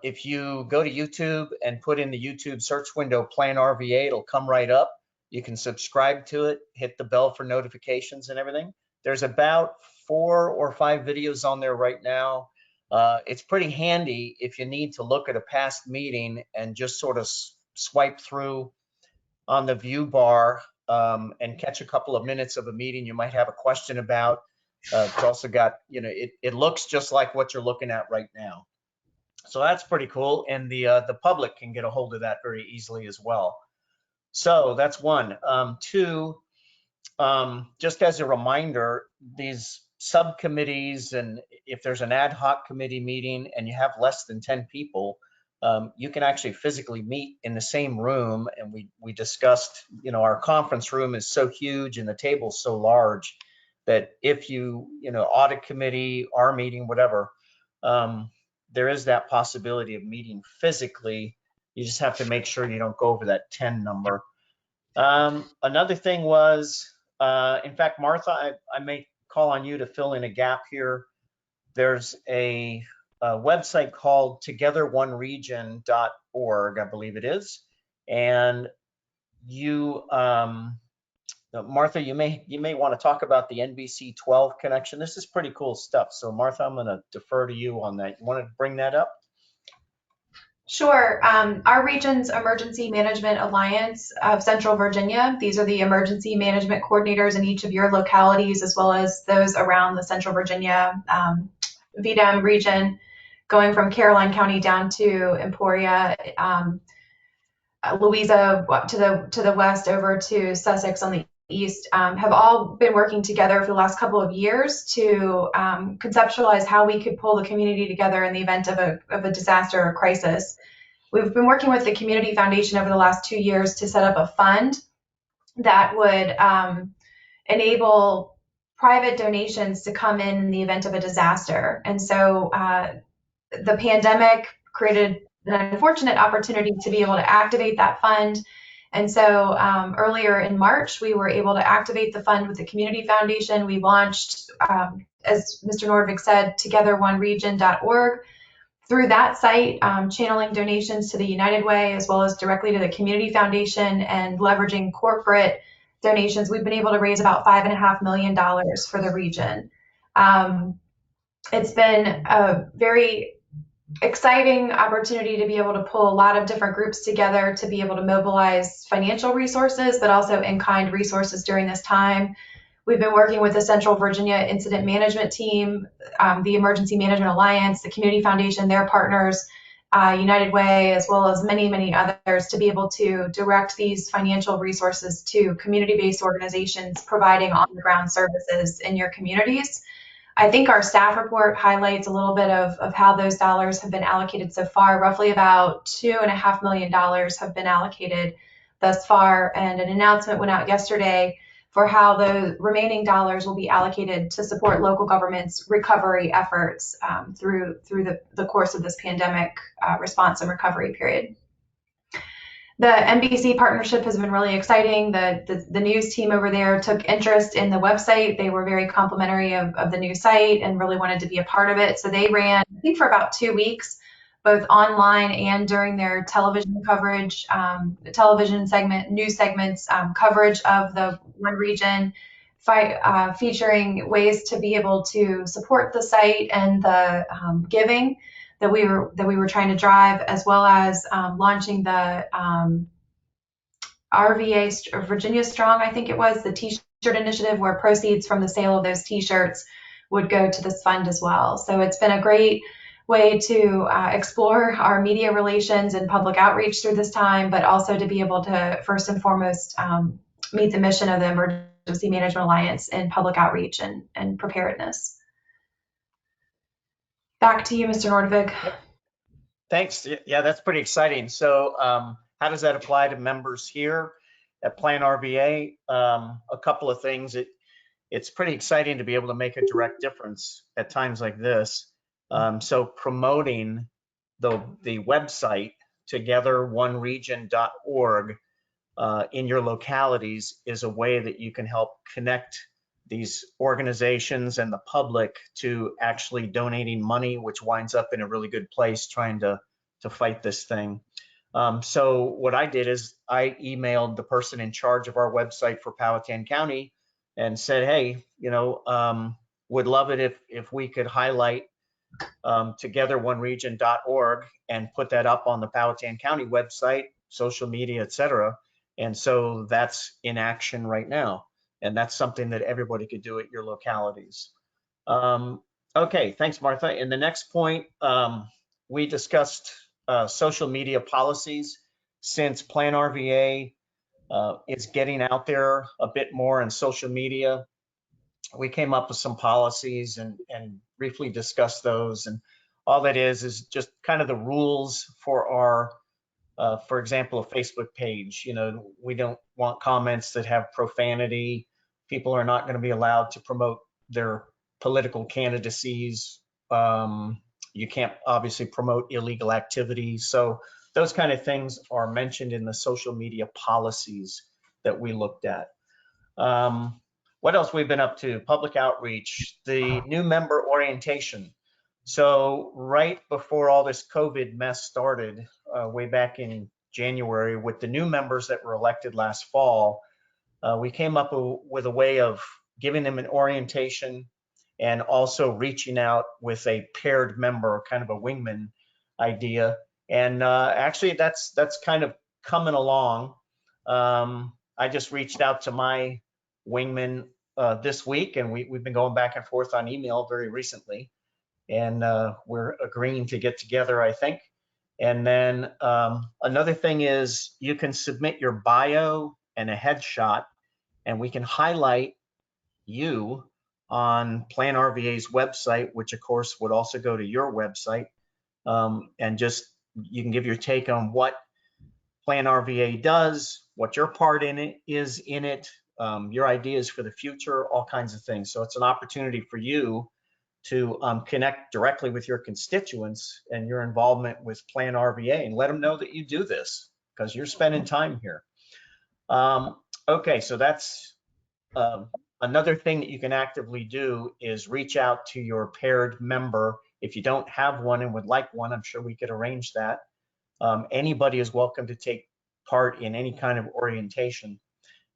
Speaker 8: If you go to YouTube and put in the YouTube search window PlanRVA, it'll come right up. You can subscribe to it, hit the bell for notifications and everything. There's about 4 or 5 videos on there right now. It's pretty handy if you need to look at a past meeting and just sort of swipe through on the view bar and catch a couple of minutes of a meeting you might have a question about. It's also got, it looks just like what you're looking at right now. So that's pretty cool. And the public can get a hold of that very easily as well. So that's one. Two, just as a reminder, these subcommittees, and if there's an ad hoc committee meeting and you have less than 10 people, you can actually physically meet in the same room. And we discussed, our conference room is so huge and the table's so large that if audit committee, our meeting, whatever, there is that possibility of meeting physically. You just have to make sure you don't go over that 10 number. Another thing was, in fact, Martha, I may call on you to fill in a gap here. There's a website called togetheroneregion.org, I believe it is. And you, Martha, you may want to talk about the NBC 12 connection. This is pretty cool stuff. So Martha, I'm going to defer to you on that. You want to bring that up?
Speaker 3: Sure. Our region's Emergency Management Alliance of Central Virginia. These are the emergency management coordinators in each of your localities, as well as those around the Central Virginia VDEM region, going from Caroline County down to Emporia, Louisa to the west over to Sussex on the east, have all been working together for the last couple of years to conceptualize how we could pull the community together in the event of a disaster or crisis. We've been working with the Community Foundation over the last 2 years to set up a fund that would enable private donations to come in the event of a disaster. And so the pandemic created an unfortunate opportunity to be able to activate that fund. And so earlier in March, we were able to activate the fund with the Community Foundation. We launched, as Mr. Nordvik said, togetheroneregion.org. Through that site, channeling donations to the United Way, as well as directly to the Community Foundation, and leveraging corporate donations, we've been able to raise about $5.5 million for the region. It's been a very exciting opportunity to be able to pull a lot of different groups together to be able to mobilize financial resources, but also in-kind resources during this time. We've been working with the Central Virginia Incident Management Team, the Emergency Management Alliance, the Community Foundation, their partners, United Way, as well as many, many others, to be able to direct these financial resources to community-based organizations providing on-the-ground services in your communities. I think our staff report highlights a little bit of how those dollars have been allocated so far. Roughly about $2.5 million have been allocated thus far, and an announcement went out yesterday for how the remaining dollars will be allocated to support local governments' recovery efforts through the course of this pandemic response and recovery period. The Nbc Partnership has been really exciting. The news team over there took interest in the website. They were very complimentary of the new site and really wanted to be a part of it. So they ran, I think, for about 2 weeks, both online and during their television coverage, the television segment, news segments, coverage of the one region, featuring ways to be able to support the site and the giving that we were trying to drive, as well as launching the RVA, Virginia Strong, I think it was, the T-shirt initiative, where proceeds from the sale of those T-shirts would go to this fund as well. So it's been a great way to explore our media relations and public outreach through this time, but also to be able to first and foremost meet the mission of the Emergency Management Alliance in public outreach and preparedness. Back to you, Mr. Nordvig.
Speaker 8: Thanks. Yeah, that's pretty exciting. So how does that apply to members here at PlanRVA? A couple of things. It's pretty exciting to be able to make a direct difference at times like this. So promoting the website togetheroneregion.org in your localities is a way that you can help connect these organizations and the public to actually donating money, which winds up in a really good place trying to fight this thing. So what I did is I emailed the person in charge of our website for Powhatan County and said, hey, would love it if we could highlight togetheroneregion.org and put that up on the Powhatan County website, social media, etc. And so that's in action right now. And that's something that everybody could do at your localities. Okay, thanks, Martha. And the next point, we discussed social media policies. Since PlanRVA is getting out there a bit more in social media, we came up with some policies and briefly discussed those. And all that is just kind of the rules for our, for example, a Facebook page. We don't want comments that have profanity. People are not going to be allowed to promote their political candidacies. You can't obviously promote illegal activities. So those kind of things are mentioned in the social media policies that we looked at. What else we've been up to? Public outreach, the new member orientation. So right before all this COVID mess started, way back in January, with the new members that were elected last fall, we came up with a way of giving them an orientation and also reaching out with a paired member, kind of a wingman idea. And actually that's kind of coming along. I just reached out to my wingman this week, and we've been going back and forth on email very recently. And we're agreeing to get together, I think. And then another thing is you can submit your bio and a headshot, and we can highlight you on PlanRVA's website, which of course would also go to your website. And just you can give your take on what PlanRVA does, what your part in it is in it, your ideas for the future, all kinds of things. So it's an opportunity for you to connect directly with your constituents and your involvement with PlanRVA, and let them know that you do this because you're spending time here. Okay, so that's another thing that you can actively do is reach out to your paired member. If you don't have one and would like one, I'm sure we could arrange that. Anybody is welcome to take part in any kind of orientation.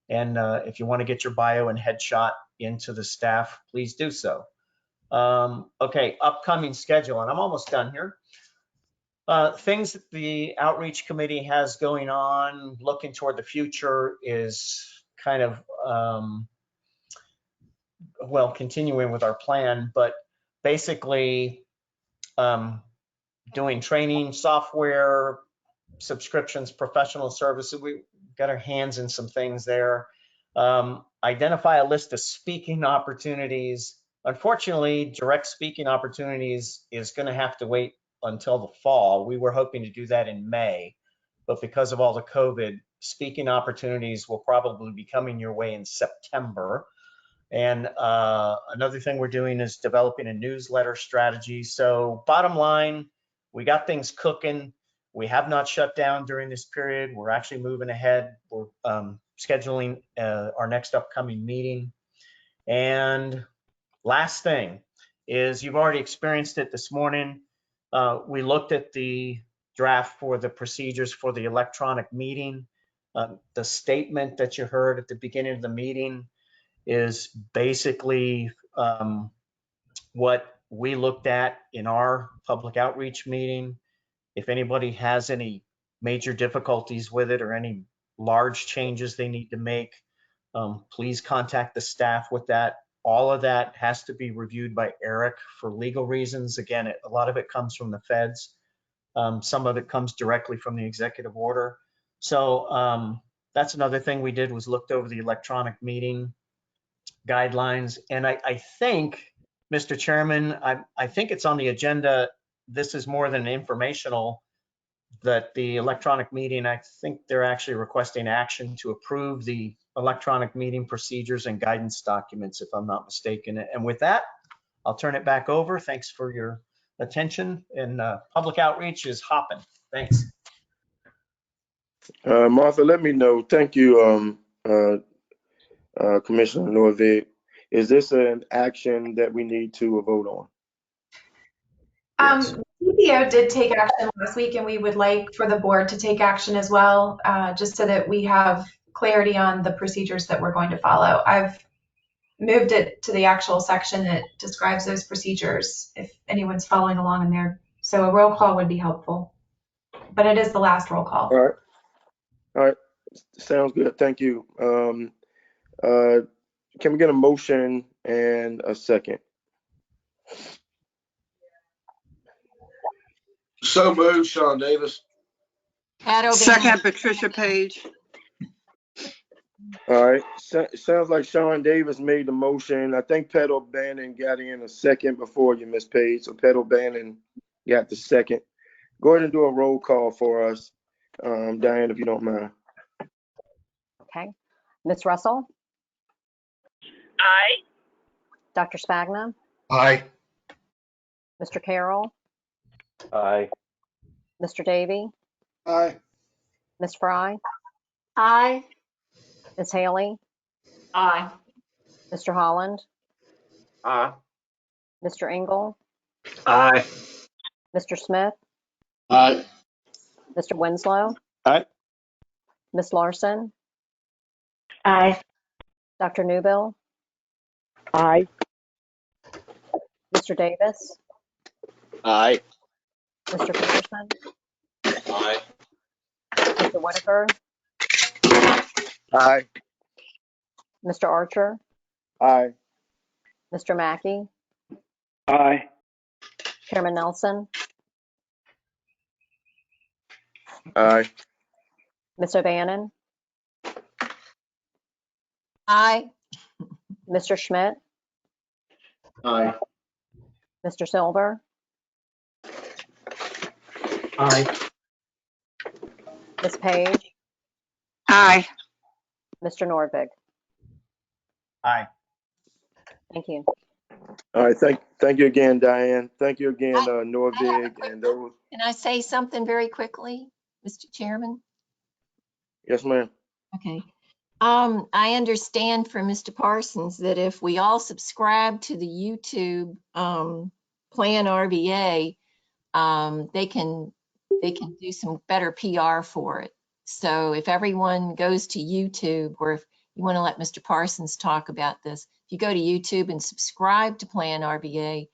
Speaker 8: And if you want to get your bio and headshot into the staff, please do so. Okay, upcoming schedule, and I'm almost done here. Things that the outreach committee has going on, looking toward the future, is kind of, well, continuing with our plan, but basically doing training, software, subscriptions, professional services. We got our hands in some things there. Identify a list of speaking opportunities. Unfortunately, direct speaking opportunities is going to have to wait until the fall. We were hoping to do that in May, but because of all the COVID, speaking opportunities will probably be coming your way in September. And another thing we're doing is developing a newsletter strategy. So bottom line, we got things cooking. We have not shut down during this period. We're actually moving ahead. We're scheduling our next upcoming meeting. And last thing is, you've already experienced it this morning. We looked at the draft for the procedures for the electronic meeting. The statement that you heard at the beginning of the meeting is basically what we looked at in our public outreach meeting. If anybody has any major difficulties with it or any large changes they need to make, please contact the staff with that. All of that has to be reviewed by Eric for legal reasons. Again, a lot of it comes from the feds. Some of it comes directly from the executive order. So that's another thing we did, was looked over the electronic meeting guidelines. And I think, Mr. Chairman, I think it's on the agenda. This is more than informational, that the electronic meeting, I think they're actually requesting action to approve the electronic meeting procedures and guidance documents, if I'm not mistaken. And with that, I'll turn it back over. Thanks for your attention, and public outreach is hopping. Thanks.
Speaker 2: Martha, let me know. Thank you, Commissioner Norvig. Is this an action that we need to vote on?
Speaker 3: CPO did take action last week, and we would like for the board to take action as well, just so that we have clarity on the procedures that we're going to follow. I've moved it to the actual section that describes those procedures, if anyone's following along in there. So a roll call would be helpful, but it is the last roll call.
Speaker 2: All right. Sounds good. Thank you. Can we get a motion and a second?
Speaker 6: So moved, Sean Davis.
Speaker 12: Second, Patricia Page.
Speaker 2: All right. Sounds like Sean Davis made the motion. I think Pat O'Bannon got in a second before you, Ms. Page. So Pat O'Bannon got the second. Go ahead and do a roll call for us, Diane, if you don't mind.
Speaker 4: Okay. Ms. Russell?
Speaker 12: Aye.
Speaker 4: Dr. Spagna?
Speaker 11: Aye.
Speaker 4: Mr. Carroll?
Speaker 7: Aye.
Speaker 4: Mr. Davey?
Speaker 11: Aye.
Speaker 4: Ms. Fry?
Speaker 12: Aye.
Speaker 4: Ms. Haley?
Speaker 12: Aye.
Speaker 4: Mr. Holland?
Speaker 15: Aye.
Speaker 4: Mr. Engel?
Speaker 7: Aye.
Speaker 4: Mr. Smith?
Speaker 6: Aye.
Speaker 4: Mr. Winslow?
Speaker 7: Aye.
Speaker 4: Ms. Larson?
Speaker 12: Aye.
Speaker 4: Dr. Newbill?
Speaker 12: Aye.
Speaker 4: Mr. Davis?
Speaker 6: Aye.
Speaker 4: Mr. Peterson?
Speaker 6: Aye.
Speaker 4: Mr. Whitaker?
Speaker 2: Aye.
Speaker 4: Mr. Archer?
Speaker 2: Aye.
Speaker 4: Mr. Mackey?
Speaker 13: Aye.
Speaker 4: Chairman Nelson?
Speaker 2: Aye.
Speaker 4: Ms. O'Bannon?
Speaker 5: Aye.
Speaker 4: Mr. Schmidt?
Speaker 6: Aye.
Speaker 4: Mr. Silver?
Speaker 7: Aye.
Speaker 4: Ms. Page?
Speaker 12: Aye.
Speaker 4: Mr. Nordvig?
Speaker 8: Aye.
Speaker 4: Thank you.
Speaker 2: All right. Thank you again, Diane. Thank you again,
Speaker 5: I have a
Speaker 2: Norvig
Speaker 5: quick-
Speaker 2: and those.
Speaker 5: Can I say something very quickly, Mr. Chairman?
Speaker 2: Yes, ma'am.
Speaker 5: Okay. I understand from Mr. Parsons that if we all subscribe to the YouTube PlanRVA, they can do some better PR for it. So if everyone goes to YouTube, or if you want to let Mr. Parsons talk about this, if you go to YouTube and subscribe to PlanRVA,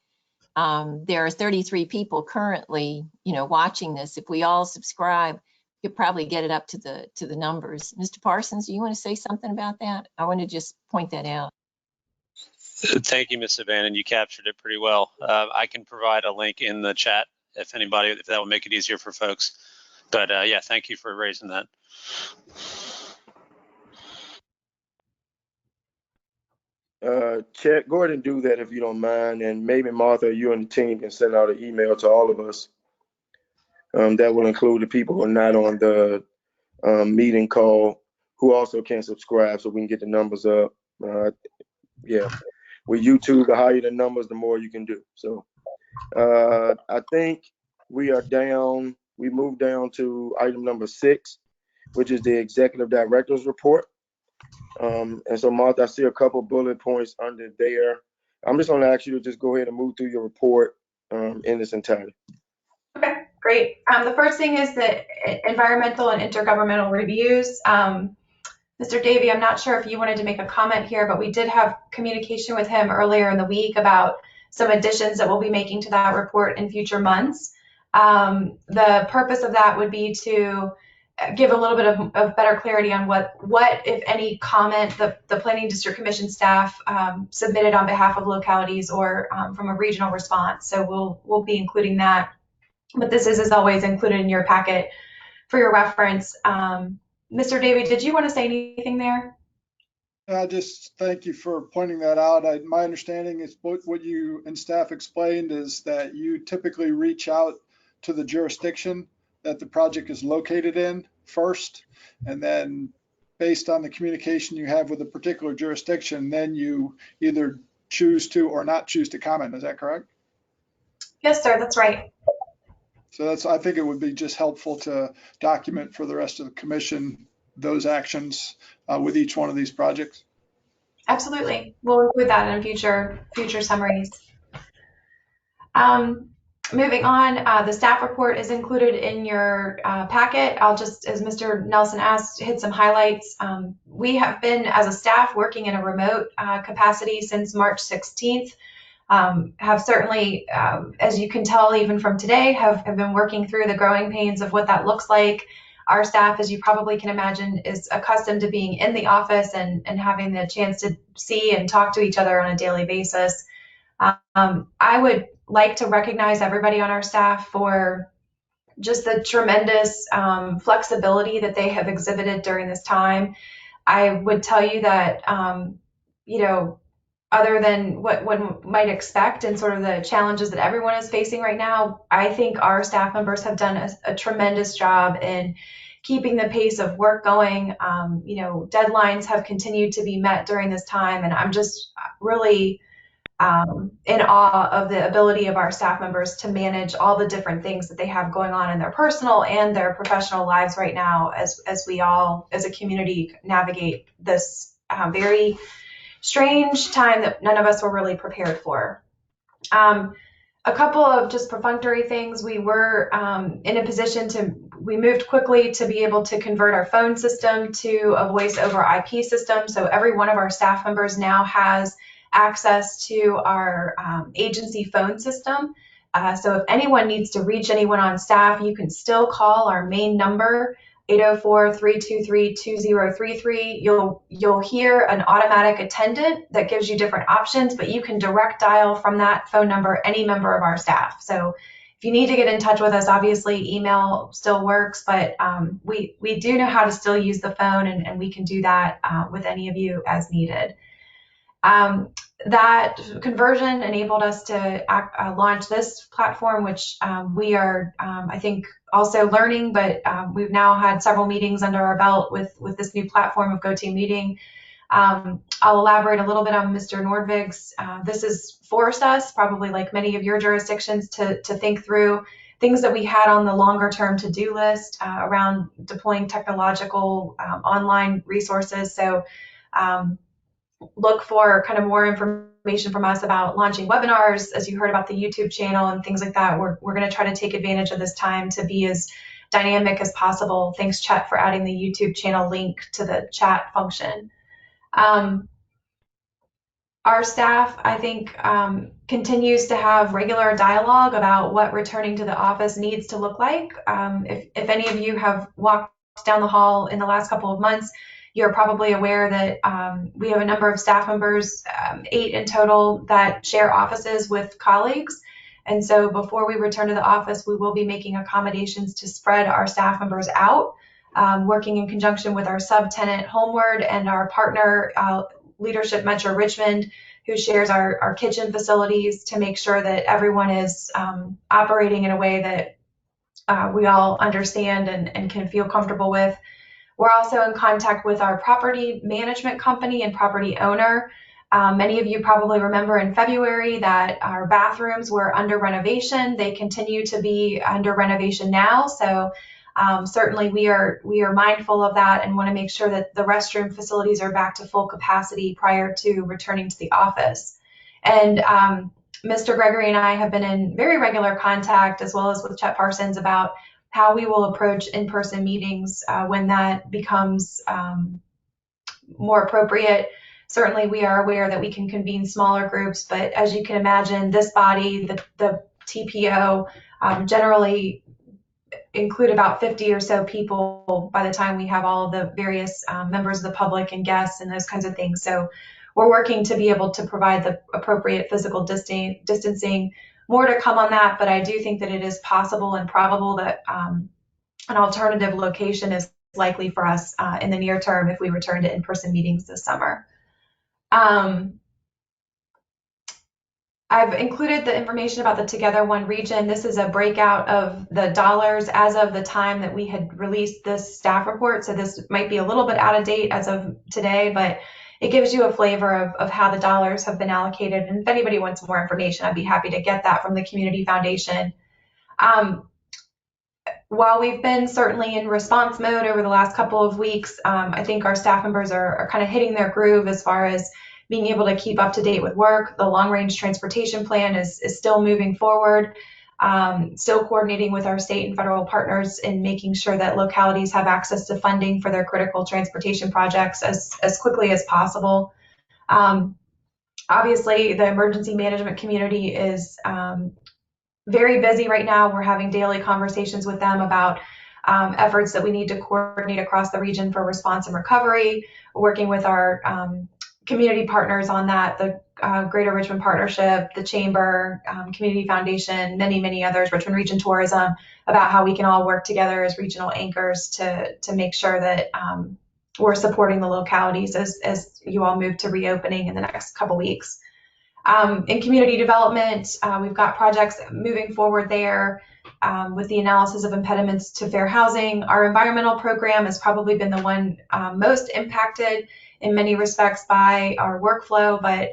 Speaker 5: there are 33 people currently, watching this. If we all subscribe, you could probably get it up to the numbers. Mr. Parsons, do you want to say something about that? I want to just point that out.
Speaker 17: Thank you, Ms. O'Bannon. You captured it pretty well. I can provide a link in the chat if that will make it easier for folks. But yeah, thank you for raising that.
Speaker 2: Chet, go ahead and do that if you don't mind. And maybe Martha, you and the team can send out an email to all of us. That will include the people who are not on the meeting call, who also can subscribe, so we can get the numbers up. Yeah, with YouTube, the higher the numbers, the more you can do. So I think we are down. We moved down to item number 6, which is the executive director's report. And so, Martha, I see a couple bullet points under there. I'm just going to ask you to just go ahead and move through your report in its entirety.
Speaker 3: Okay, great. The first thing is the environmental and intergovernmental reviews. Mr. Davey, I'm not sure if you wanted to make a comment here, but we did have communication with him earlier in the week about some additions that we'll be making to that report in future months. The purpose of that would be to give a little bit of better clarity on what, if any, comment the Planning District Commission staff submitted on behalf of localities or from a regional response. So we'll be including that. But this is, as always, included in your packet for your reference. Mr. Davey, did you want to say anything there?
Speaker 18: Just thank you for pointing that out. My understanding is what you and staff explained is that you typically reach out to the jurisdiction that the project is located in first, and then based on the communication you have with a particular jurisdiction, then you either choose to or not choose to comment. Is that correct?
Speaker 3: Yes, sir, that's right.
Speaker 18: So I think it would be just helpful to document for the rest of the commission those actions with each one of these projects.
Speaker 3: Absolutely. We'll include that in future summaries. Moving on, the staff report is included in your packet. I'll just, as Mr. Nelson asked, hit some highlights. We have been, as a staff, working in a remote capacity since March 16th. Have certainly, as you can tell even from today, have been working through the growing pains of what that looks like. Our staff, as you probably can imagine, is accustomed to being in the office and having the chance to see and talk to each other on a daily basis. I would like to recognize everybody on our staff for just the tremendous flexibility that they have exhibited during this time. I would tell you that, other than what one might expect and sort of the challenges that everyone is facing right now, I think our staff members have done a tremendous job in keeping the pace of work going. Deadlines have continued to be met during this time, and I'm just really in awe of the ability of our staff members to manage all the different things that they have going on in their personal and their professional lives right now, as we all, as a community, navigate this very strange time that none of us were really prepared for. A couple of just perfunctory things. We were in a position we moved quickly to be able to convert our phone system to a voice over IP system. So every one of our staff members now has access to our agency phone system. So if anyone needs to reach anyone on staff, you can still call our main number, 804-323-2033. You'll hear an automatic attendant that gives you different options, but you can direct dial from that phone number any member of our staff. So if you need to get in touch with us, obviously email still works, but we do know how to still use the phone, and we can do that with any of you as needed. That conversion enabled us to launch this platform, which we are, I think, also learning, but we've now had several meetings under our belt with this new platform of GoToMeeting. I'll elaborate a little bit on Mr. Nordvig's. This has forced us, probably like many of your jurisdictions, to think through things that we had on the longer term to-do list around deploying technological online resources. So look for kind of more information from us about launching webinars, as you heard about the YouTube channel and things like that. We're going to try to take advantage of this time to be as dynamic as possible. Thanks, Chet, for adding the YouTube channel link to the chat function. Our staff, I think, continues to have regular dialogue about what returning to the office needs to look like. If any of you have walked down the hall in the last couple of months, you're probably aware that we have a number of staff members, 8 in total, that share offices with colleagues. And so before we return to the office, we will be making accommodations to spread our staff members out, working in conjunction with our subtenant Homeward and our partner Leadership Metro Richmond, who shares our kitchen facilities, to make sure that everyone is operating in a way that we all understand and can feel comfortable with. We're also in contact with our property management company and property owner. Many of you probably remember in February that our bathrooms were under renovation. They continue to be under renovation now. So certainly we are mindful of that and want to make sure that the restroom facilities are back to full capacity prior to returning to the office. And Mr. Gregory and I have been in very regular contact, as well as with Chet Parsons, about how we will approach in-person meetings when that becomes more appropriate. Certainly we are aware that we can convene smaller groups, but as you can imagine, this body, the TPO, generally include about 50 or so people by the time we have all of the various members of the public and guests and those kinds of things. So we're working to be able to provide the appropriate physical distancing. More to come on that, but I do think that it is possible and probable that an alternative location is likely for us in the near term if we return to in-person meetings this summer. I've included the information about the Together One region. This is a breakout of the dollars as of the time that we had released this staff report. So this might be a little bit out of date as of today, but it gives you a flavor of how the dollars have been allocated. And if anybody wants more information, I'd be happy to get that from the Community Foundation. While we've been certainly in response mode over the last couple of weeks, I think our staff members are kind of hitting their groove as far as being able to keep up to date with work. The long-range transportation plan is still moving forward, still coordinating with our state and federal partners in making sure that localities have access to funding for their critical transportation projects as quickly as possible. Obviously, the emergency management community is very busy right now. We're having daily conversations with them about efforts that we need to coordinate across the region for response and recovery, working with our community partners on that, the Greater Richmond Partnership, the Chamber, Community Foundation, many others, Richmond Region Tourism, about how we can all work together as regional anchors to make sure that we're supporting the localities as you all move to reopening in the next couple weeks. In community development, we've got projects moving forward there with the analysis of impediments to fair housing. Our environmental program has probably been the one most impacted in many respects by our workflow, but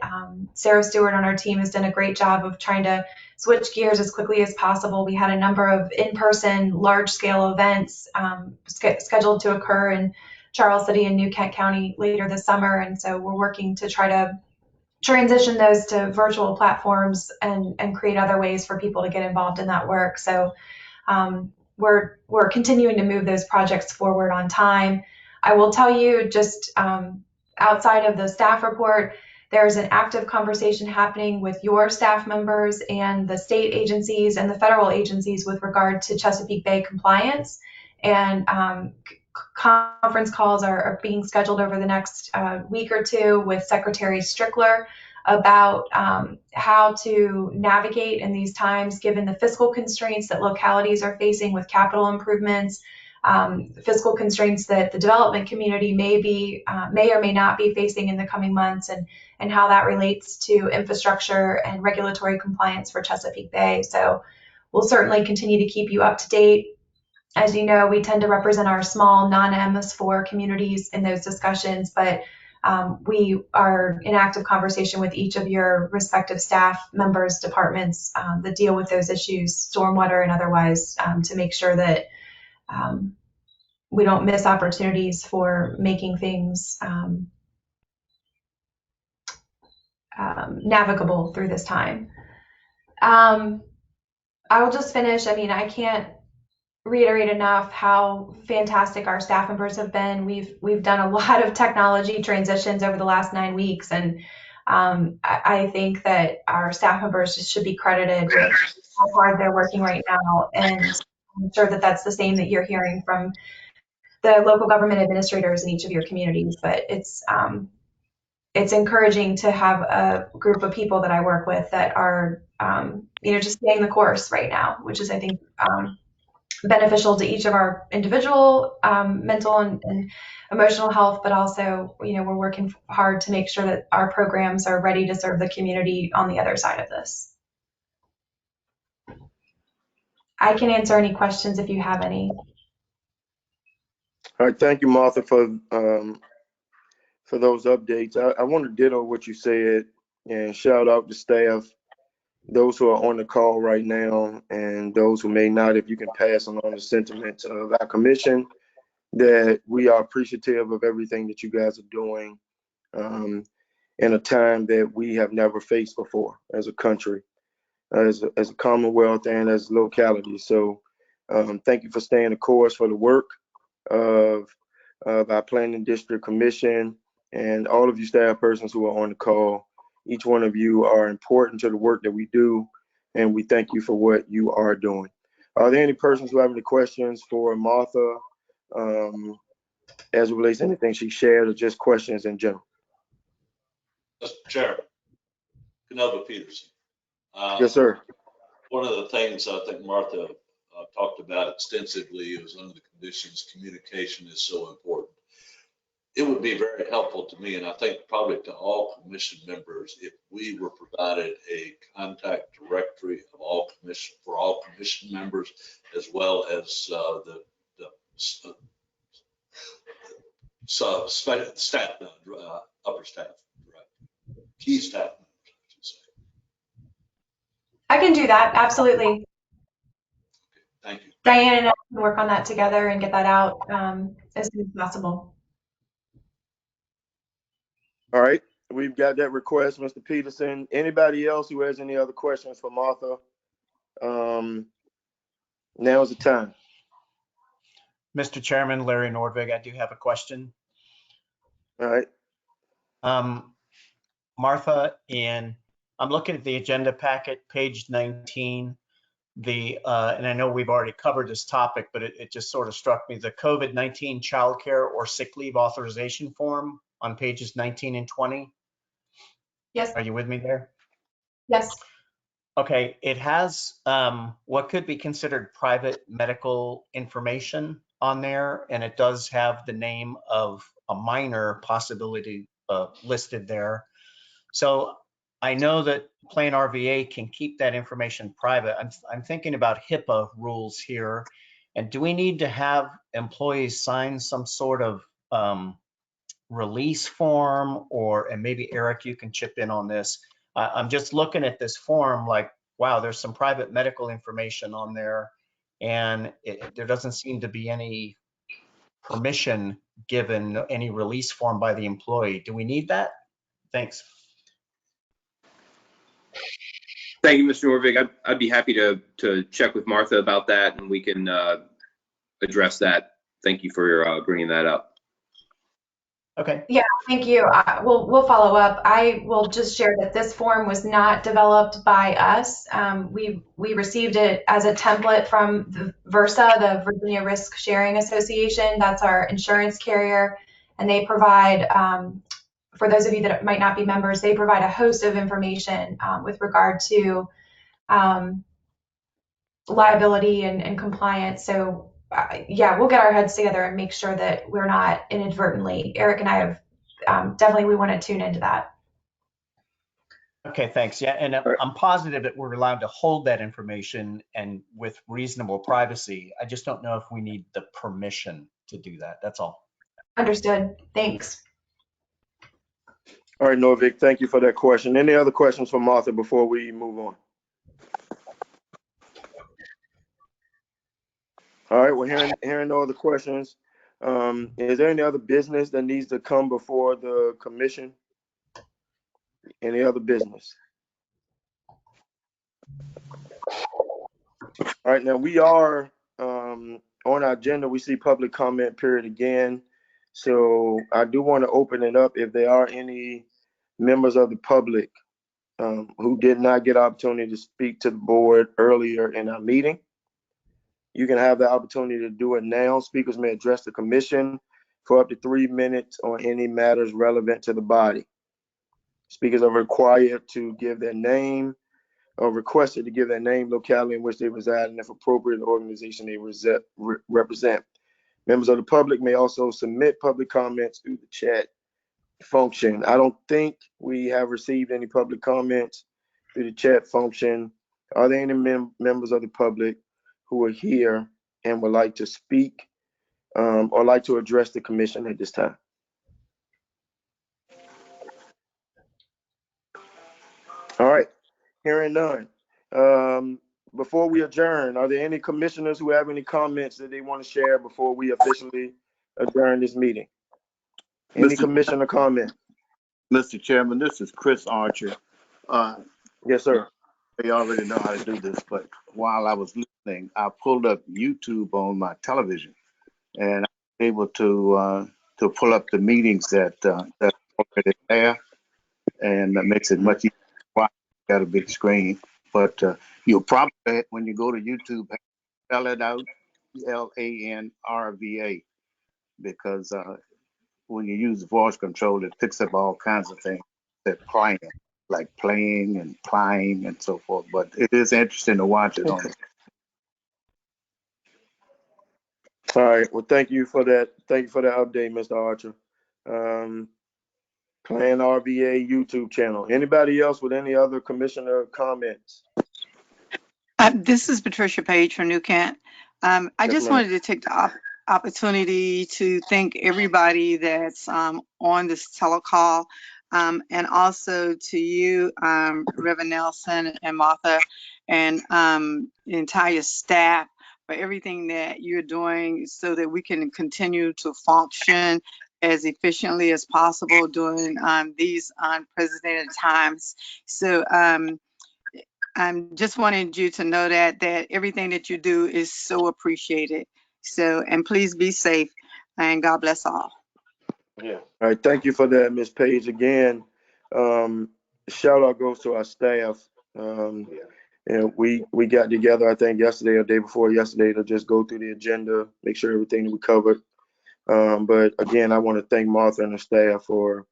Speaker 3: Sarah Stewart on our team has done a great job of trying to switch gears as quickly as possible. We had a number of in-person large-scale events scheduled to occur in Charles City and New Kent County later this summer, and so we're working to try to transition those to virtual platforms and create other ways for people to get involved in that work. So we're continuing to move those projects forward on time. I will tell you, just outside of the staff report, there's an active conversation happening with your staff members and the state agencies and the federal agencies with regard to Chesapeake Bay compliance. And conference calls are being scheduled over the next week or two with Secretary Strickler about how to navigate in these times, given the fiscal constraints that localities are facing with capital improvements, fiscal constraints that the development community may or may not be facing in the coming months, and how that relates to infrastructure and regulatory compliance for Chesapeake Bay. So we'll certainly continue to keep you up to date. As you know, we tend to represent our small non-MS4 communities in those discussions, but we are in active conversation with each of your respective staff members, departments that deal with those issues, stormwater and otherwise, to make sure that we don't miss opportunities for making things navigable through this time. I will just finish. I mean, I can't reiterate enough how fantastic our staff members have been. We've done a lot of technology transitions over the last 9 weeks, and I think that our staff members just should be credited with how hard they're working right now, and I'm sure that that's the same that you're hearing from the local government administrators in each of your communities. But it's encouraging to have a group of people that I work with that are just staying the course right now, which is, I think, beneficial to each of our individual mental and emotional health, but also, we're working hard to make sure that our programs are ready to serve the community on the other side of this. I can answer any questions if you have any.
Speaker 2: All right, thank you, Martha, for those updates. I want to ditto what you said and shout out to staff, those who are on the call right now, and those who may not, if you can pass along the sentiments of our commission, that we are appreciative of everything that you guys are doing in a time that we have never faced before as a country, as a Commonwealth, and as locality. So thank you for staying the course for the work of our Planning District Commission and all of you staff persons who are on the call. Each one of you are important to the work that we do, and we thank you for what you are doing. Are there any persons who have any questions for Martha as it relates to anything she shared, or just questions in general?
Speaker 10: Mr. Chairman, Canova Peterson.
Speaker 2: Yes, sir.
Speaker 10: One of the things I think Martha talked about extensively is under the conditions, communication is so important. It would be very helpful to me, and I think probably to all commission members, if we were provided a contact directory of all commission members, as well as the staff, upper staff, key staff members, I should say.
Speaker 3: I can do that, absolutely.
Speaker 10: Thank you.
Speaker 3: Diane and I can work on that together and get that out as soon as possible.
Speaker 2: All right, we've got that request, Mr. Peterson. Anybody else who has any other questions for Martha? Now is the time.
Speaker 8: Mr. Chairman, Larry Nordvig, I do have a question.
Speaker 2: All right.
Speaker 8: Martha, and I'm looking at the agenda packet, page 19. And I know we've already covered this topic, but it just sort of struck me, the COVID-19 childcare or sick leave authorization form on pages 19 and 20.
Speaker 3: Yes.
Speaker 8: Are you with me there?
Speaker 3: Yes.
Speaker 8: Okay, it has what could be considered private medical information on there, and it does have the name of a minor possibility listed there. So I know that PlanRVA can keep that information private. I'm thinking about HIPAA rules here. And do we need to have employees sign some sort of release form, and maybe Eric, you can chip in on this. I'm just looking at this form like, wow, there's some private medical information on there, and there doesn't seem to be any permission given, any release form by the employee. Do we need that? Thanks.
Speaker 17: Thank you, Mr. Norvig. I'd be happy to check with Martha about that, and we can address that. Thank you for bringing that up.
Speaker 8: Okay.
Speaker 3: Yeah, thank you. We'll follow up. I will just share that this form was not developed by us. We received it as a template from the VRSA, the Virginia Risk Sharing Association. That's our insurance carrier, and they provide, for those of you that might not be members, they provide a host of information with regard to liability and compliance. So yeah, we'll get our heads together and make sure that we're not inadvertently. Eric and I have definitely, we want to tune into that.
Speaker 8: Okay, thanks. Yeah, and I'm positive that we're allowed to hold that information and with reasonable privacy. I just don't know if we need the permission to do that. That's all.
Speaker 3: Understood. Thanks.
Speaker 2: All right, Norvig, thank you for that question. Any other questions for Martha before we move on? All right, we're hearing no other questions. Is there any other business that needs to come before the commission? Any other business? All right, now we are on our agenda. We see public comment period again. So I do want to open it up if there are any members of the public who did not get opportunity to speak to the board earlier in our meeting. You can have the opportunity to do it now. Speakers may address the commission for up to 3 minutes on any matters relevant to the body. Speakers are required to give their name or requested to give their name, locality in which they reside, and if appropriate, the organization they represent. Members of the public may also submit public comments through the chat function. I don't think we have received any public comments through the chat function. Are there any members of the public who are here and would like to speak or like to address the commission at this time? All right, hearing none. Before we adjourn, are there any commissioners who have any comments that they want to share before we officially adjourn this meeting? Any commissioner comment?
Speaker 19: Mr. Chairman, this is Chris Archer.
Speaker 2: Yes, sir.
Speaker 19: They already know how to do this, but while I was listening, I pulled up YouTube on my television, and I was able to pull up the meetings that are already there, and that makes it much easier to watch. Got a big screen, but you'll probably, when you go to YouTube, spell it out, PLANRVA, because when you use voice control, it picks up all kinds of things that playing, like playing and plying and so forth. But it is interesting to watch it on.
Speaker 2: All right. Well, thank you for that. Thank you for the update, Mr. Archer. PlanRVA YouTube channel. Anybody else with any other commissioner comments?
Speaker 20: This is Patricia Page from New Kent. I
Speaker 2: Yes,
Speaker 20: just
Speaker 2: ma'am.
Speaker 20: wanted to take the opportunity to thank everybody that's on this telecall, and also to you, Reverend Nelson and Martha, and the entire staff for everything that you're doing so that we can continue to function as efficiently as possible during these unprecedented times. So I'm just wanted you to know that everything that you do is so appreciated. So, and please be safe, and God bless all.
Speaker 15: Yeah.
Speaker 2: All right. Thank you for that, Ms. Page. Again, shout out goes to our staff. And we got together, I think yesterday or day before yesterday, to just go through the agenda, make sure everything that we covered. But again, I want to thank Martha and the staff for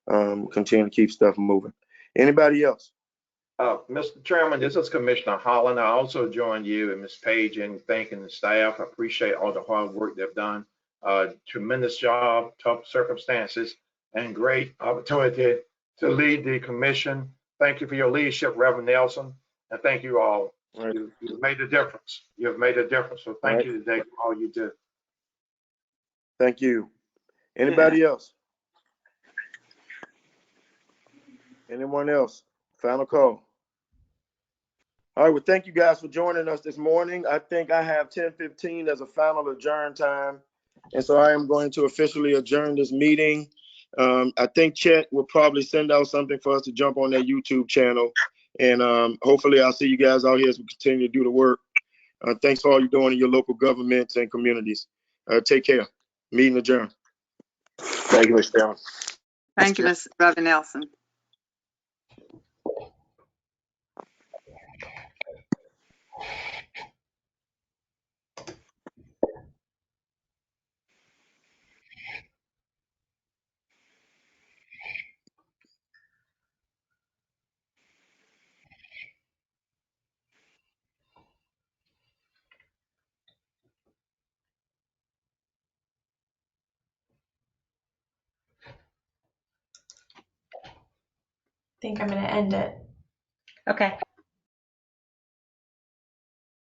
Speaker 2: continuing to keep stuff moving. Anybody else?
Speaker 15: Mr. Chairman, this is Commissioner Holland. I also join you and Ms. Page in thanking the staff. I appreciate all the hard work they've done. Tremendous job, tough circumstances, and great opportunity to lead the commission. Thank you for your leadership, Reverend Nelson, and thank you all.
Speaker 2: Right.
Speaker 15: You've made a difference. You've made a difference. So thank you today for all you do.
Speaker 2: Thank you. Anybody else? Anyone else? Final call. All right, well, thank you guys for joining us this morning. I think I have 10:15 as a final adjourn time. And so I am going to officially adjourn this meeting. I think Chet will probably send out something for us to jump on that YouTube channel. And hopefully I'll see you guys out here as we continue to do the work. Thanks for all you're doing in your local governments and communities. Take care. Meeting adjourned.
Speaker 6: Thank you, Mr. Chairman.
Speaker 20: Thank you, Mr. Reverend Nelson.
Speaker 3: I think I'm going to end it.
Speaker 14: Okay.